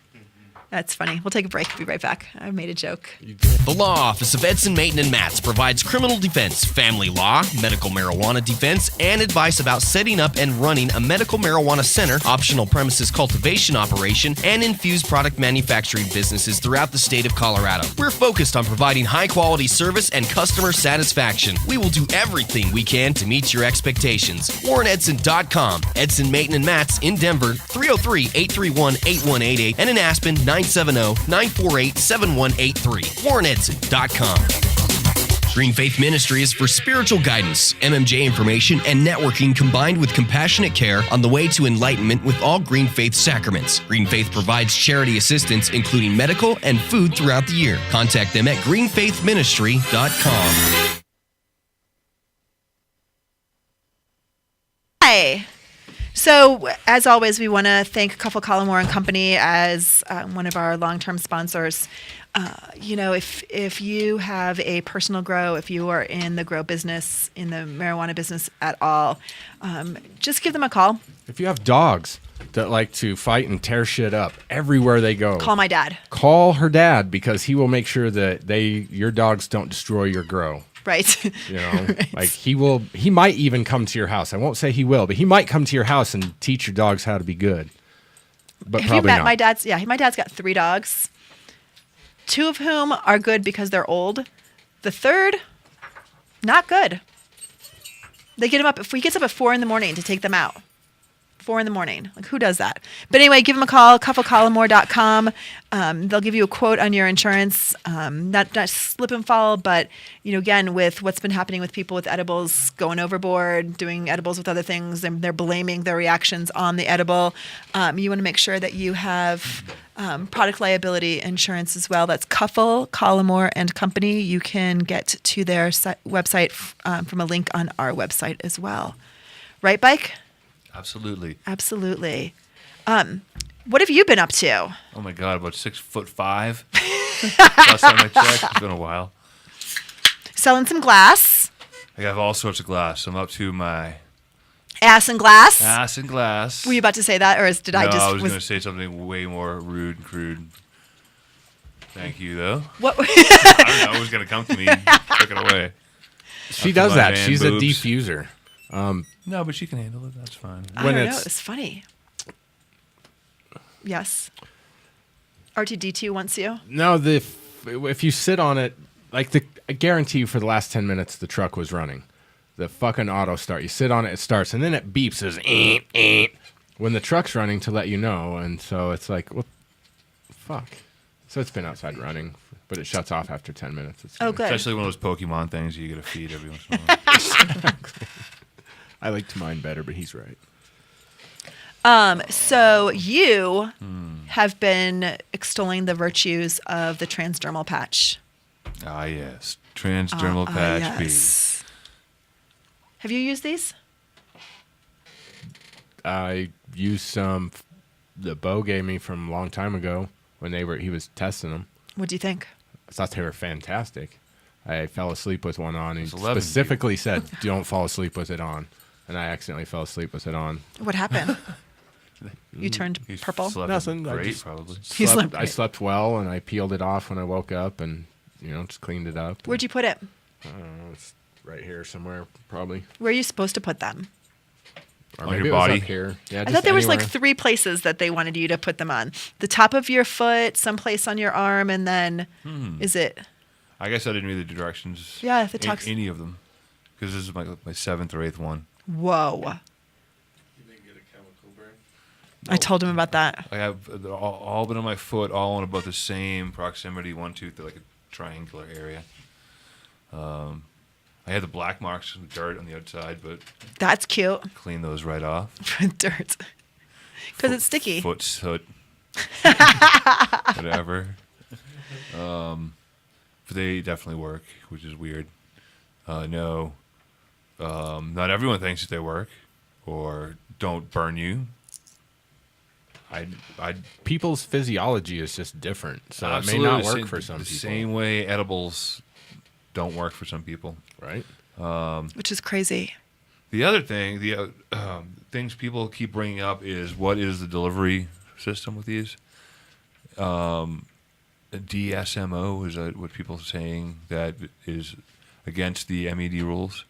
That's funny. We'll take a break. Be right back. I made a joke.
The Law Office of Edson, Mayton, and Matz provides criminal defense, family law, medical marijuana defense, and advice about setting up and running a medical marijuana center, optional premises cultivation operation, and infused product manufacturing businesses throughout the state of Colorado. We're focused on providing high-quality service and customer satisfaction. We will do everything we can to meet your expectations. WarrenEdson.com. Edson, Mayton, and Matz in Denver, 303-831-8188, and in Aspen, 970-948-7183. WarrenEdson.com. Green Faith Ministry is for spiritual guidance, MMJ information, and networking combined with compassionate care on the way to enlightenment with all Green Faith sacraments. Green Faith provides charity assistance, including medical and food throughout the year. Contact them at greenfaithministry.com.
Hi. So, as always, we want to thank Cuffle Collimore and Company as one of our long-term sponsors. You know, if you have a personal grow, if you are in the grow business, in the marijuana business at all, just give them a call.
If you have dogs that like to fight and tear shit up everywhere they go,
Call my dad.
Call her dad, because he will make sure that your dogs don't destroy your grow.
Right.
You know,
Right.
like he might even come to your house. I won't say he will, but he might come to your house and teach your dogs how to be good. But
Have
probably
you met
not.
my dad's? Yeah, my dad's got 3 dogs. 2 of whom are good because they're old. The third, not good. They get him up. If he gets up at 4 a.m. to take them out. 4 a.m. Like, who does that? But anyway, give them a call, cufflecollimore.com. They'll give you a quote on your insurance. Not slip and fall, but, you know, again, with what's been happening with people with edibles going overboard, doing edibles with other things, and they're blaming their reactions on the edible. You want to make sure that you have product liability insurance as well. That's Cuffle, Collimore and Company. You can get to their website from a link on our website as well. Right, Bike?
Absolutely.
Absolutely. What have you been up to?
Oh my God, about 6'5". Last time I checked, it's been a while.
Selling some glass.
I have all sorts of glass. I'm up to my
Ass and glass.
Ass and glass.
Were you about to say that, or did I
No,
just?
I was going to say something way more rude and crude. Thank you, though.
What?
I don't know. It was going to come to me. Took it away.
She
After
does
my
that.
man
She's
boobs.
a diffuser.
No, but she can handle it. That's fine.
I
When
don't know.
it's-
It's funny. Yes. R2D2 wants you.
No, if you sit on it, like I guarantee you for the last 10 minutes the truck was running. The fucking auto start. You sit on it, it starts, and then it beeps as when the truck's running to let you know. And so it's like, what the fuck? So it's been outside running, but it shuts off after 10 minutes. It's
Oh,
fine.
good.
Especially one of those Pokemon things you get to feed every once in a while.
I liked mine better, but he's right.
So you have been extolling the virtues of the transdermal patch.
Ah, yes. Transdermal patch B.
Yes. Have you used these?
I used some the Bo gave me from a long time ago when he was testing them.
What do you think?
I thought they were fantastic. I fell asleep with one on. He
There's 11
specifically said, "Don't fall asleep with it on," and I accidentally fell asleep with it on.
What happened? You turned
He
purple.
slept
Nothing, I
Great,
just-
probably.
He slept
I
great.
slept well, and I peeled it off when I woke up, and just cleaned it up.
Where'd you put it?
I don't know, it's right here somewhere, probably.
Where are you supposed to put them?
Or
On
maybe
your
it was
body?
up here. Yeah,
I
just
thought there was like
anywhere.
3 places that they wanted you to put them on. The top of your foot, someplace on your arm, and then is it?
I guess I didn't read the directions.
Yeah, if it talks-
Any of them. Because this is my 7th or 8th one.
Whoa.
You didn't get a chemical burn.
I told him about that.
I have all been on my foot, all in about the same proximity, 1 tooth, like a triangular area. I had the black marks from the dirt on the outside, but
That's cute.
clean those right off.
Dirt. Because it's sticky.
Foot soot. Whatever. But they definitely work, which is weird. No. Not everyone thinks that they work or don't burn you.
People's physiology is just different, so
Absolutely.
it may not
The
work
same-
for some
the
people.
same way edibles don't work for some people.
Right?
Which is crazy.
The other thing, things people keep bringing up is what is the delivery system with these? DSMO, is that what people are saying that is against the MED rules?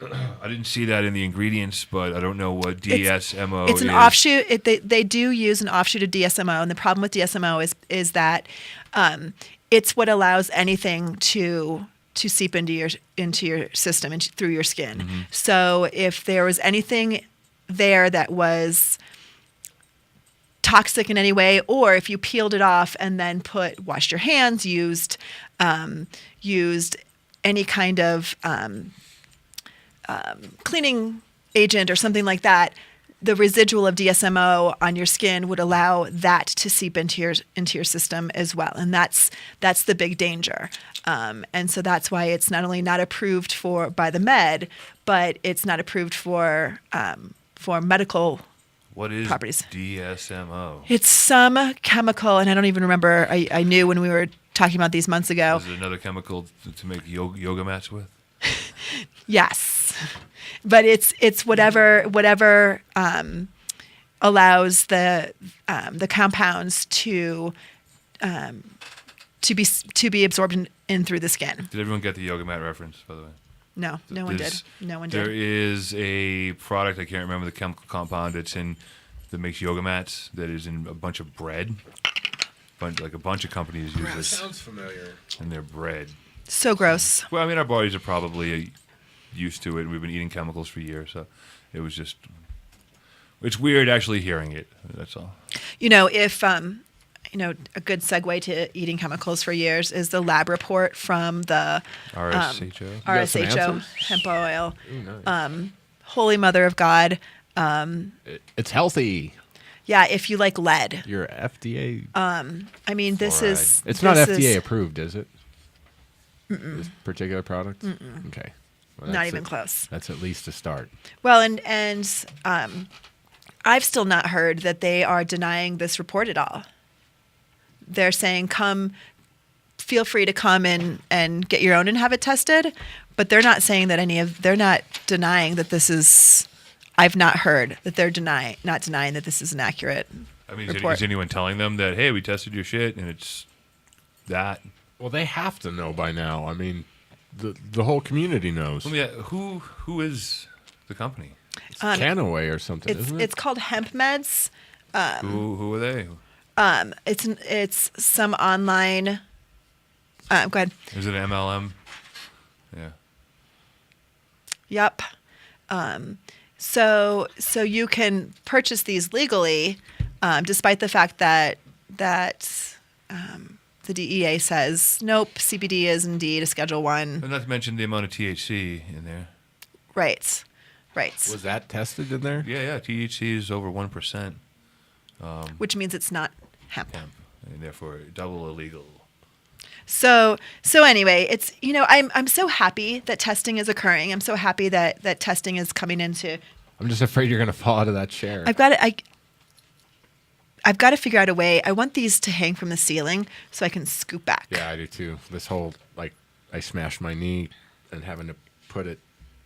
I didn't see that in the ingredients, but I don't know what DSMO
It's an
is.
offshoot. They do use an offshoot of DSMO, and the problem with DSMO is that it's what allows anything to seep into your system and through your skin.
Mm-hmm.
So if there was anything there that was toxic in any way, or if you peeled it off and then washed your hands, used any kind of cleaning agent or something like that, the residual of DSMO on your skin would allow that to seep into your system as well, and that's the big danger. And so that's why it's not only not approved by the med, but it's not approved for medical.
What is
properties.
DSMO?
It's some chemical, and I don't even remember. I knew when we were talking about these months ago.
Is it another chemical to make yoga mats with?
Yes, but it's whatever allows the compounds to be absorbed in through the skin.
Did everyone get the yoga mat reference, by the way?
No one did.
There's-
No one
There
did.
is a product, I can't remember the chemical compound that makes yoga mats that is in a bunch of bread. Like a bunch of companies use this
Sounds familiar.
in their bread.
So gross.
Well, I mean, our bodies are probably used to it. We've been eating chemicals for years, so it was just. It's weird actually hearing it. That's all.
If a good segue to eating chemicals for years is the lab report from the
RSHO.
got some
RSHO
answers?
hemp oil.
Ooh, nice.
Holy Mother of God.
It's healthy.
Yeah, if you like lead.
Your FDA.
I mean, this
Fluoride.
is.
It's not
this
FDA
is
approved, is it? This particular product. Okay. Well,
not
that's
even
it.
close.
That's at least a start.
Well, and I've still not heard that they are denying this report at all. They're saying, feel free to come and get your own and have it tested, but they're not saying that they're not denying that this is I've not heard that they're not denying that this is an accurate
I mean,
report.
is anyone telling them that, hey, we tested your shit and it's that?
Well, they have to know by now. I mean, the whole community knows.
Well, yeah, who is the company?
It's Canaway or something, isn't it?
It's called Hemp Meds.
Who are they?
It's some online. Go ahead.
Is it an MLM? Yeah.
Yep. So you can purchase these legally, despite the fact that the DEA says nope, CBD is indeed a Schedule 1.
And not to mention the amount of THC in there.
Right.
Was that tested in there?
Yeah. THC is over 1%.
Which means it's not hemp.
And therefore double illegal.
So anyway, it's I'm so happy that testing is occurring. I'm so happy that testing is coming into.
I'm just afraid you're going to fall out of that chair.
I've got to figure out a way. I want these to hang from the ceiling so I can scoop back.
Yeah, I do too. This whole I smashed my knee and having to put it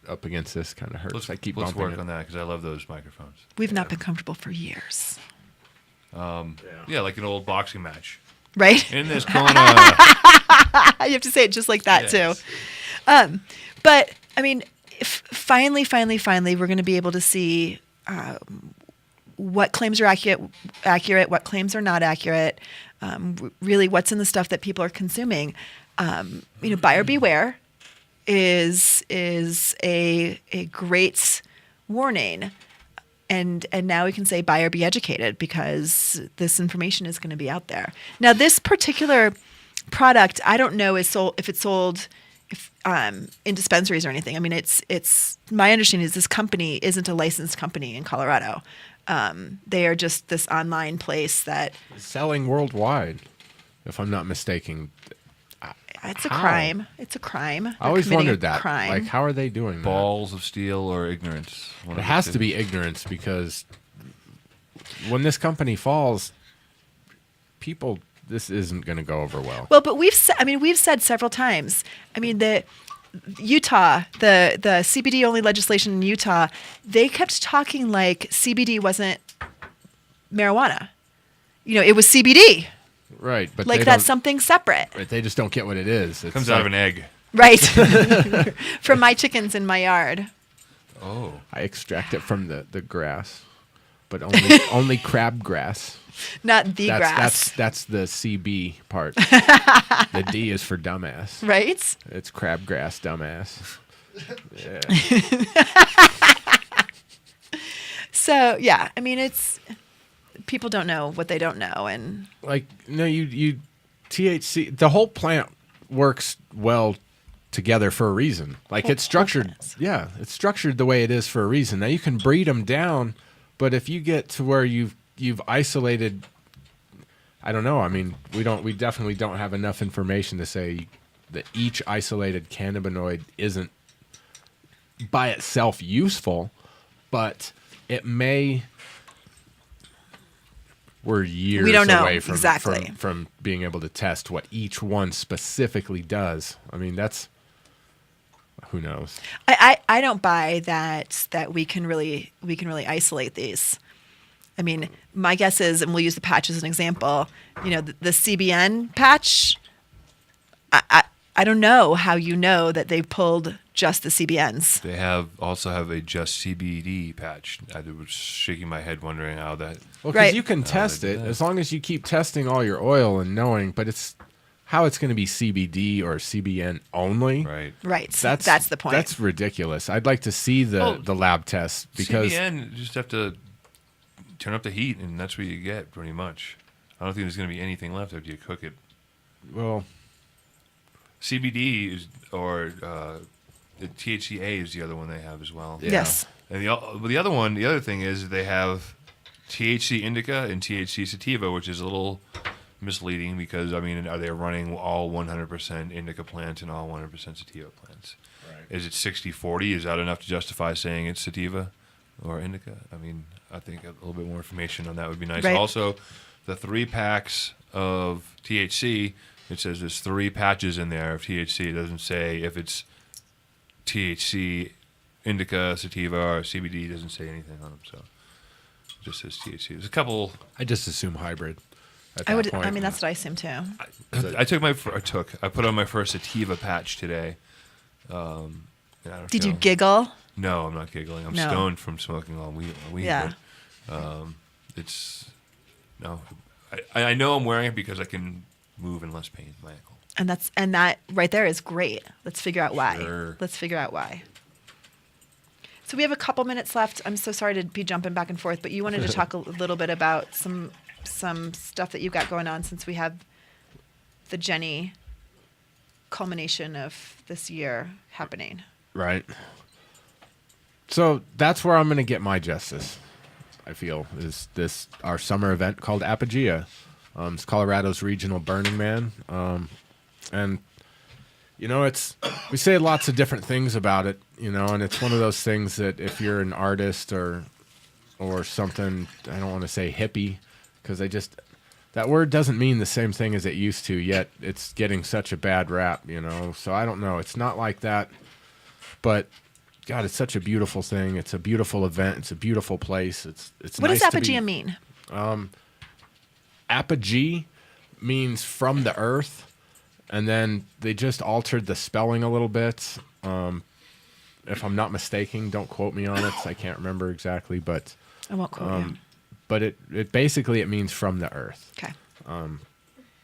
up against this kind of hurts.
Let's work on that because I love those microphones.
We've not been comfortable for years.
Yeah, like an old boxing match.
Right?
In this corner.
You have to say it just like that too. But I mean, finally, we're going to be able to see what claims are accurate, what claims are not accurate. Really, what's in the stuff that people are consuming. Buyer beware is a great warning. And now we can say buyer be educated because this information is going to be out there. Now, this particular product, I don't know if it's sold in dispensaries or anything. I mean, it's my understanding is this company isn't a licensed company in Colorado. They are just this online place that
selling worldwide, if I'm not mistaken.
It's a crime. It's a crime.
I always wondered that.
Crime.
Like, how are they doing that?
Balls of steel or ignorance?
It has to be ignorance because when this company falls, this isn't going to go over well.
Well, but we've said several times. I mean, the Utah, the CBD only legislation in Utah, they kept talking like CBD wasn't marijuana. It was CBD.
Right, but
like that's something separate.
Right, they just don't get what it is.
It comes out of an egg.
Right. From my chickens in my yard.
Oh.
I extract it from the grass, but only crabgrass.
Not the grass.
That's the CB part. The D is for dumbass.
Right?
It's crabgrass, dumbass. Yeah.
So, yeah, I mean, people don't know what they don't know, and
you THC, the whole plant works well together for a reason. It's structured. Yeah, it's structured the way it is for a reason. Now you can breed them down, but if you get to where you've isolated, I don't know. I mean, we definitely don't have enough information to say that each isolated cannabinoid isn't by itself useful, but it may. We're years away from being able to test what each one specifically does. I mean, that's who knows.
I don't buy that we can really isolate these. I mean, my guess is, and we'll use the patch as an example. The CBN patch. I don't know how that they pulled just the CBNs.
They also have a just CBD patch. I was shaking my head wondering how that.
Well, because you can test it as long as you keep testing all your oil and knowing, but it's how it's going to be CBD or CBN only.
Right.
Right. That's the point.
That's ridiculous. I'd like to see the lab tests because
CBN, you just have to turn up the heat and that's what you get pretty much. I don't think there's going to be anything left after you cook it.
Well,
CBD the THCA is the other one they have as well.
Yeah. Yes.
And the other thing is they have THC indica and THC sativa, which is a little misleading because, I mean, are they running all 100% indica plants and all 100% sativa plants? Right. Is it 60-40? Is that enough to justify saying it's sativa or indica? I mean, I think a little bit more information on that would be nice.
Right.
Also, the 3 packs of THC, it says there's 3 patches in there of THC. It doesn't say if it's THC indica, sativa, or CBD. Doesn't say anything on them, so it just says THC. There's a couple.
I just assume hybrid. At
I
that
would.
point.
I mean, that's what I assume too.
I put on my first sativa patch today. And I don't
Did you
feel-
giggle?
No, I'm not giggling. I'm
No.
stoned from smoking all weed.
Yeah.
But, it's no. I know I'm wearing it because I can move in less pain in my ankle.
And that right there is great. Let's figure out why.
Sure.
Let's figure out why. So we have a couple minutes left. I'm so sorry to be jumping back and forth, but you wanted to talk a little bit about some stuff that you've got going on since we have the Jenny culmination of this year happening.
Right. So that's where I'm going to get my justice, I feel, is this our summer event called Apogea. It's Colorado's regional Burning Man. And, you know, we say lots of different things about it, you know, and it's one of those things that if you're an artist or something, I don't want to say hippie, because that word doesn't mean the same thing as it used to, yet it's getting such a bad rap, you know. So I don't know. It's not like that, but God, it's such a beautiful thing. It's a beautiful event. It's a beautiful place. It's
What
nice
does
to be-
apogea mean?
Apogee means from the earth, and then they just altered the spelling a little bit. If I'm not mistaken, don't quote me on it. I can't remember exactly, but
I won't quote you.
but it basically it means from the earth.
Okay.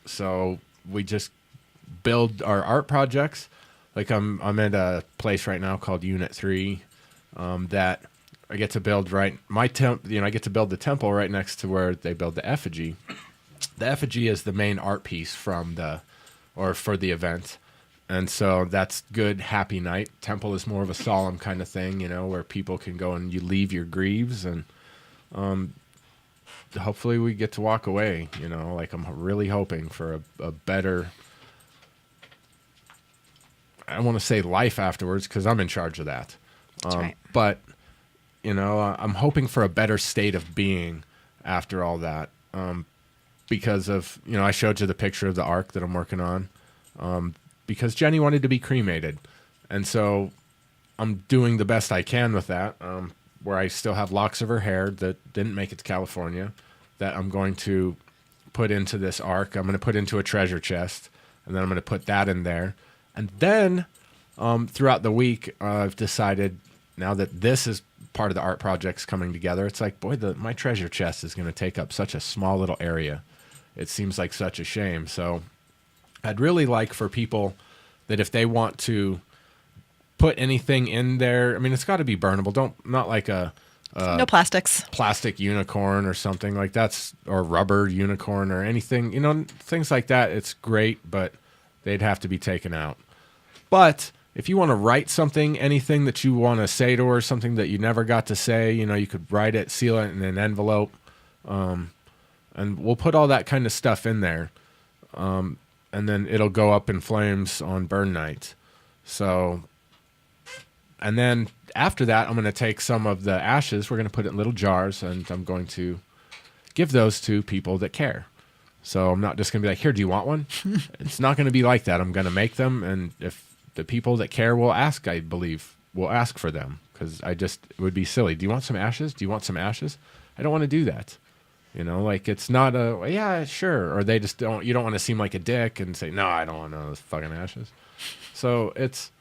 So we just build our art projects. Like I'm at a place right now called Unit 3 that I get to build I get to build the temple right next to where they build the effigy. The effigy is the main art piece for the event. And so that's good, happy night. Temple is more of a solemn kind of thing, you know, where people can go and you leave your grieves, and hopefully we get to walk away, you know, like I'm really hoping for a better, I don't want to say life afterwards because I'm in charge of that.
That's right.
But, you know, I'm hoping for a better state of being after all that. Because of, you know, I showed you the picture of the ark that I'm working on. Because Jenny wanted to be cremated. And so I'm doing the best I can with that, where I still have locks of her hair that didn't make it to California that I'm going to put into this ark. I'm going to put into a treasure chest, and then I'm going to put that in there. And then throughout the week, I've decided now that this is part of the art projects coming together, it's like, boy, my treasure chest is going to take up such a small little area. It seems like such a shame. So I'd really like for people that if they want to put anything in there, I mean, it's got to be burnable. Not like a
No plastics.
plastic unicorn or something like that, or rubber unicorn or anything, you know, things like that. It's great, but they'd have to be taken out. But if you want to write something, anything that you want to say to her, something that you never got to say, you know, you could write it, seal it in an envelope, and we'll put all that kind of stuff in there. And then it'll go up in flames on burn night. So, and then after that, I'm going to take some of the ashes. We're going to put it in little jars, and I'm going to give those to people that care. So I'm not just going to be like, here, do you want one? It's not going to be like that. I'm going to make them, and if the people that care will ask, I believe, will ask for them, because it would be silly. Do you want some ashes? Do you want some ashes? I don't want to do that. You know, like it's not yeah, sure. Or they just you don't want to seem like a dick and say, no, I don't want those fucking ashes. So it's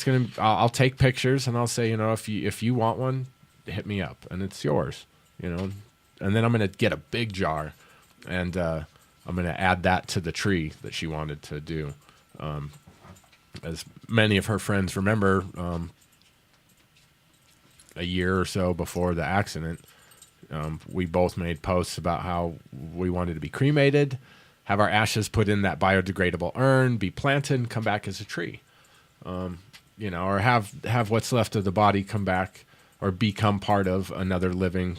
going to, I'll take pictures and I'll say, you know, if you want one, hit me up and it's yours, you know. And then I'm going to get a big jar and I'm going to add that to the tree that she wanted to do. As many of her friends remember, a year or so before the accident, we both made posts about how we wanted to be cremated, have our ashes put in that biodegradable urn, be planted, and come back as a tree. You know, or have what's left of the body come back or become part of another living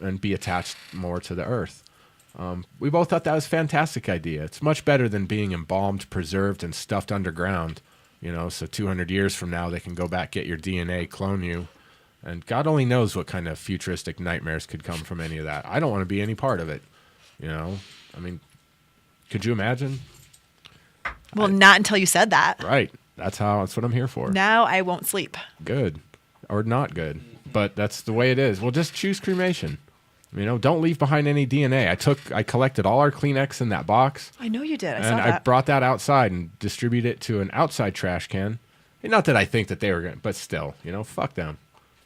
and be attached more to the earth. We both thought that was a fantastic idea. It's much better than being embalmed, preserved, and stuffed underground. You know, so 200 years from now, they can go back, get your DNA, clone you. And God only knows what kind of futuristic nightmares could come from any of that. I don't want to be any part of it. You know, I mean, could you imagine?
Well, not until you said that.
Right. That's what I'm here for.
Now I won't sleep.
Good. or not good. But that's the way it is. Well, just choose cremation. Don't leave behind any DNA. I collected all our Kleenex in that box.
I know you did. I saw
And
that.
I brought that outside and distributed it to an outside trash can. And not that I think that they were going to, but still, fuck them.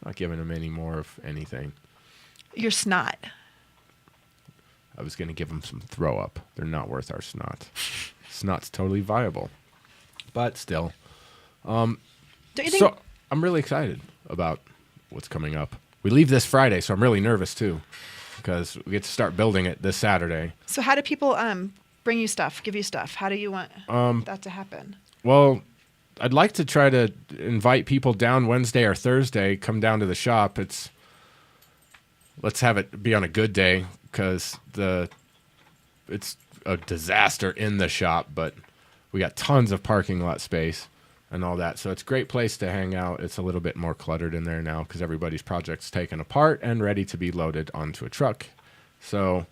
Not giving them any more of anything.
Your snot.
I was going to give them some throw up. They're not worth our snot. Snot's totally viable. But still.
Don't you think?
So I'm really excited about what's coming up. We leave this Friday, so I'm really nervous too, because we get to start building it this Saturday.
So how do people bring you stuff, give you stuff? How do you want that to happen?
Well, I'd like to try to invite people down Wednesday or Thursday, come down to the shop. Let's have it be on a good day, because it's a disaster in the shop, but we got tons of parking lot space and all that. So it's a great place to hang out. It's a little bit more cluttered in there now because everybody's project's taken apart and ready to be loaded onto a truck. So,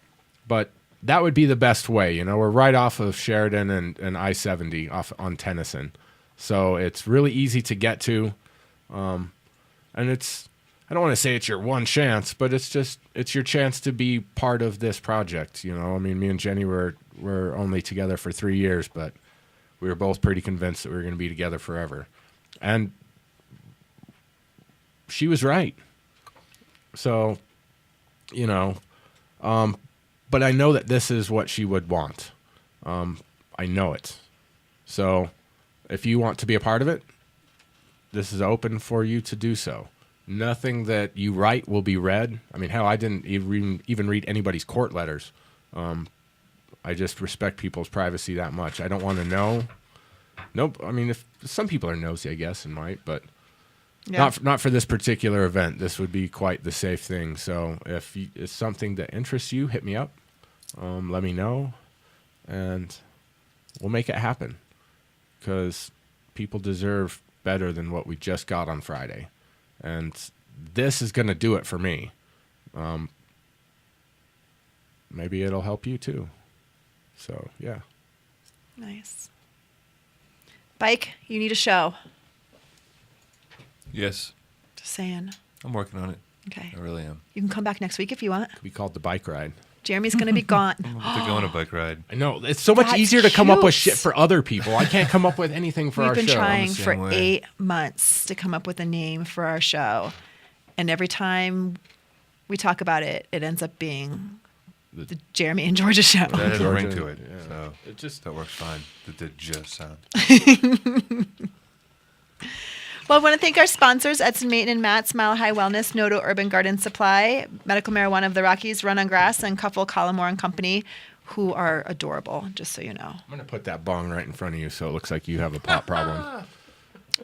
but that would be the best way. We're right off of Sheridan and I-70 off on Tennyson. So it's really easy to get to. And I don't want to say it's your one chance, but it's your chance to be part of this project. Me and Jenny were only together for 3 years, but we were both pretty convinced that we were going to be together forever. And she was right. So, but I know that this is what she would want. I know it. So if you want to be a part of it, this is open for you to do so. Nothing that you write will be read. Hell, I didn't even read anybody's court letters. I just respect people's privacy that much. I don't want to know. Nope. If some people are nosy, I guess, and might, but not for this particular event. This would be quite the safe thing. So if it's something that interests you, hit me up. Let me know, and we'll make it happen. Because people deserve better than what we just got on Friday, and this is going to do it for me. Maybe it'll help you too. So, yeah.
Nice. Bike, you need a show.
Yes.
Just saying.
I'm working on it.
Okay.
I really am.
You can come back next week if you want.
Could be called the bike ride.
Jeremy's going to be gone.
I'm about to go on a bike ride.
I know. It's so much
That's
easier to come up with
cute.
shit for other people. I can't come up with anything for
We've
our
been
show.
trying
same
for
way.
8 months to come up with a name for our show. And every time we talk about it, it ends up being the Jeremy and Georgia show.
That has a ring to it.
Yeah.
So that works fine. The just sound.
Well, I want to thank our sponsors, Edson Maitland and Matt, Smile High Wellness, Noto Urban Garden Supply, Medical Marijuana of the Rockies, Run on Grass, and Cuffle Collimore and Company, who are adorable, just so you know.
I'm going to put that bong right in front of you so it looks like you have a pot problem.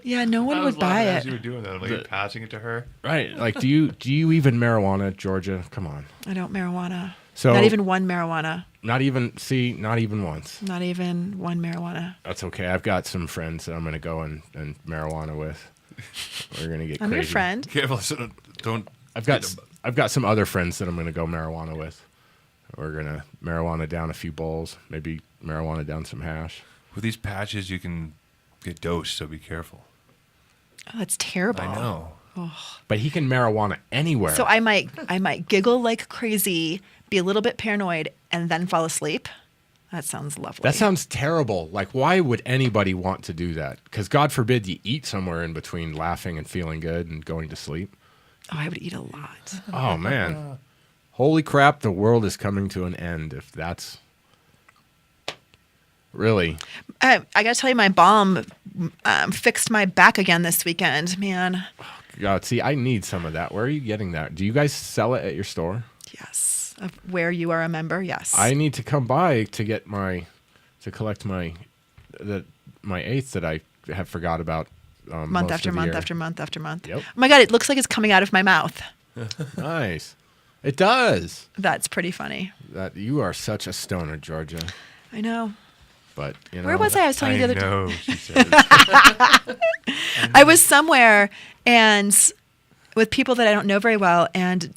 Yeah, no one would buy
As
it.
you were doing that, I'm like passing it to her.
Right. Like, do you even marijuana, Georgia? Come on.
I don't marijuana.
So
Not even one marijuana.
not even once.
Not even one marijuana.
That's okay. I've got some friends that I'm going to go and marijuana with. We're going to get
I'm
crazy.
your friend.
Careful, so don't.
I've got some other friends that I'm going to go marijuana with. We're going to marijuana down a few bowls, maybe marijuana down some hash.
With these patches, you can get dosed, so be careful.
Oh, that's terrible.
I know.
But he can marijuana anywhere.
So I might giggle like crazy, be a little bit paranoid, and then fall asleep. That sounds lovely.
That sounds terrible. Like, why would anybody want to do that? Because God forbid you eat somewhere in between laughing and feeling good and going to sleep.
Oh, I would eat a lot.
Oh, man. Holy crap, the world is coming to an end if that's... Really?
I got to tell you, my balm fixed my back again this weekend, man.
God, see, I need some of that. Where are you getting that? Do you guys sell it at your store?
Yes. Of where you are a member, yes.
I need to come by to get collect my eighth that I have forgot about.
month
most
after
of the
month
year.
after month after month.
Yep.
Oh my God, it looks like it's coming out of my mouth.
Nice. It does.
That's pretty funny.
That you are such a stoner, Georgia.
I know.
But you know,
Where was I? I was telling you the other day.
know, she says.
I was somewhere and with people that I don't know very well, and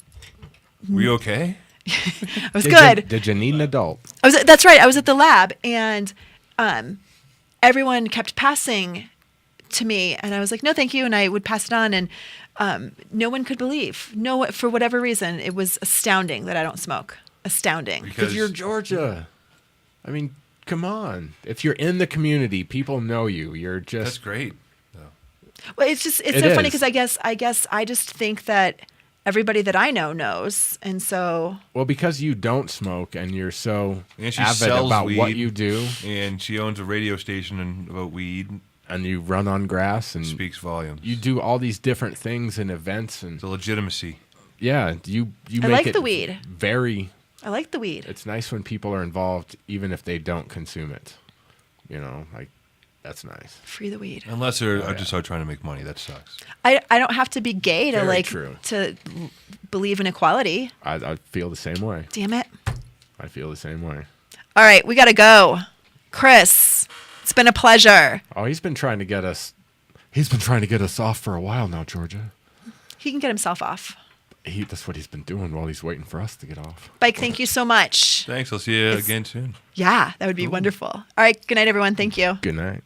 Were you okay?
it was good.
Did you need an adult?
That's right. I was at the lab, and everyone kept passing to me, and I was like, "No, thank you," and I would pass it on. And no one could believe. No, for whatever reason, it was astounding that I don't smoke. Astounding.
Because you're Georgia. I mean, come on. If you're in the community, people know you. You're just.
That's great.
Well, it's so funny because I guess I just think that everybody that I know knows, and so.
Well, because you don't smoke and you're so
and she
avid
sells
about
weed,
what you do,
and she owns a radio station about weed,
and you run on grass and
speaks volumes.
You do all these different things and events and
the legitimacy.
Yeah, you
I
make
like
it
the weed.
Very.
I like the weed.
It's nice when people are involved, even if they don't consume it. You know, like. That's nice.
Free the weed.
Unless they're just out trying to make money, that sucks.
I don't have to be gay to
Very true.
to believe in equality.
I feel the same way.
Damn it.
I feel the same way.
All right, we got to go. Chris, it's been a pleasure.
Oh, he's been trying to get us. He's been trying to get us off for a while now, Georgia.
He can get himself off.
That's what he's been doing while he's waiting for us to get off.
Bike, thank you so much.
Thanks. I'll see you again soon.
Yeah, that would be wonderful. All right, good night, everyone. Thank you.
Good night.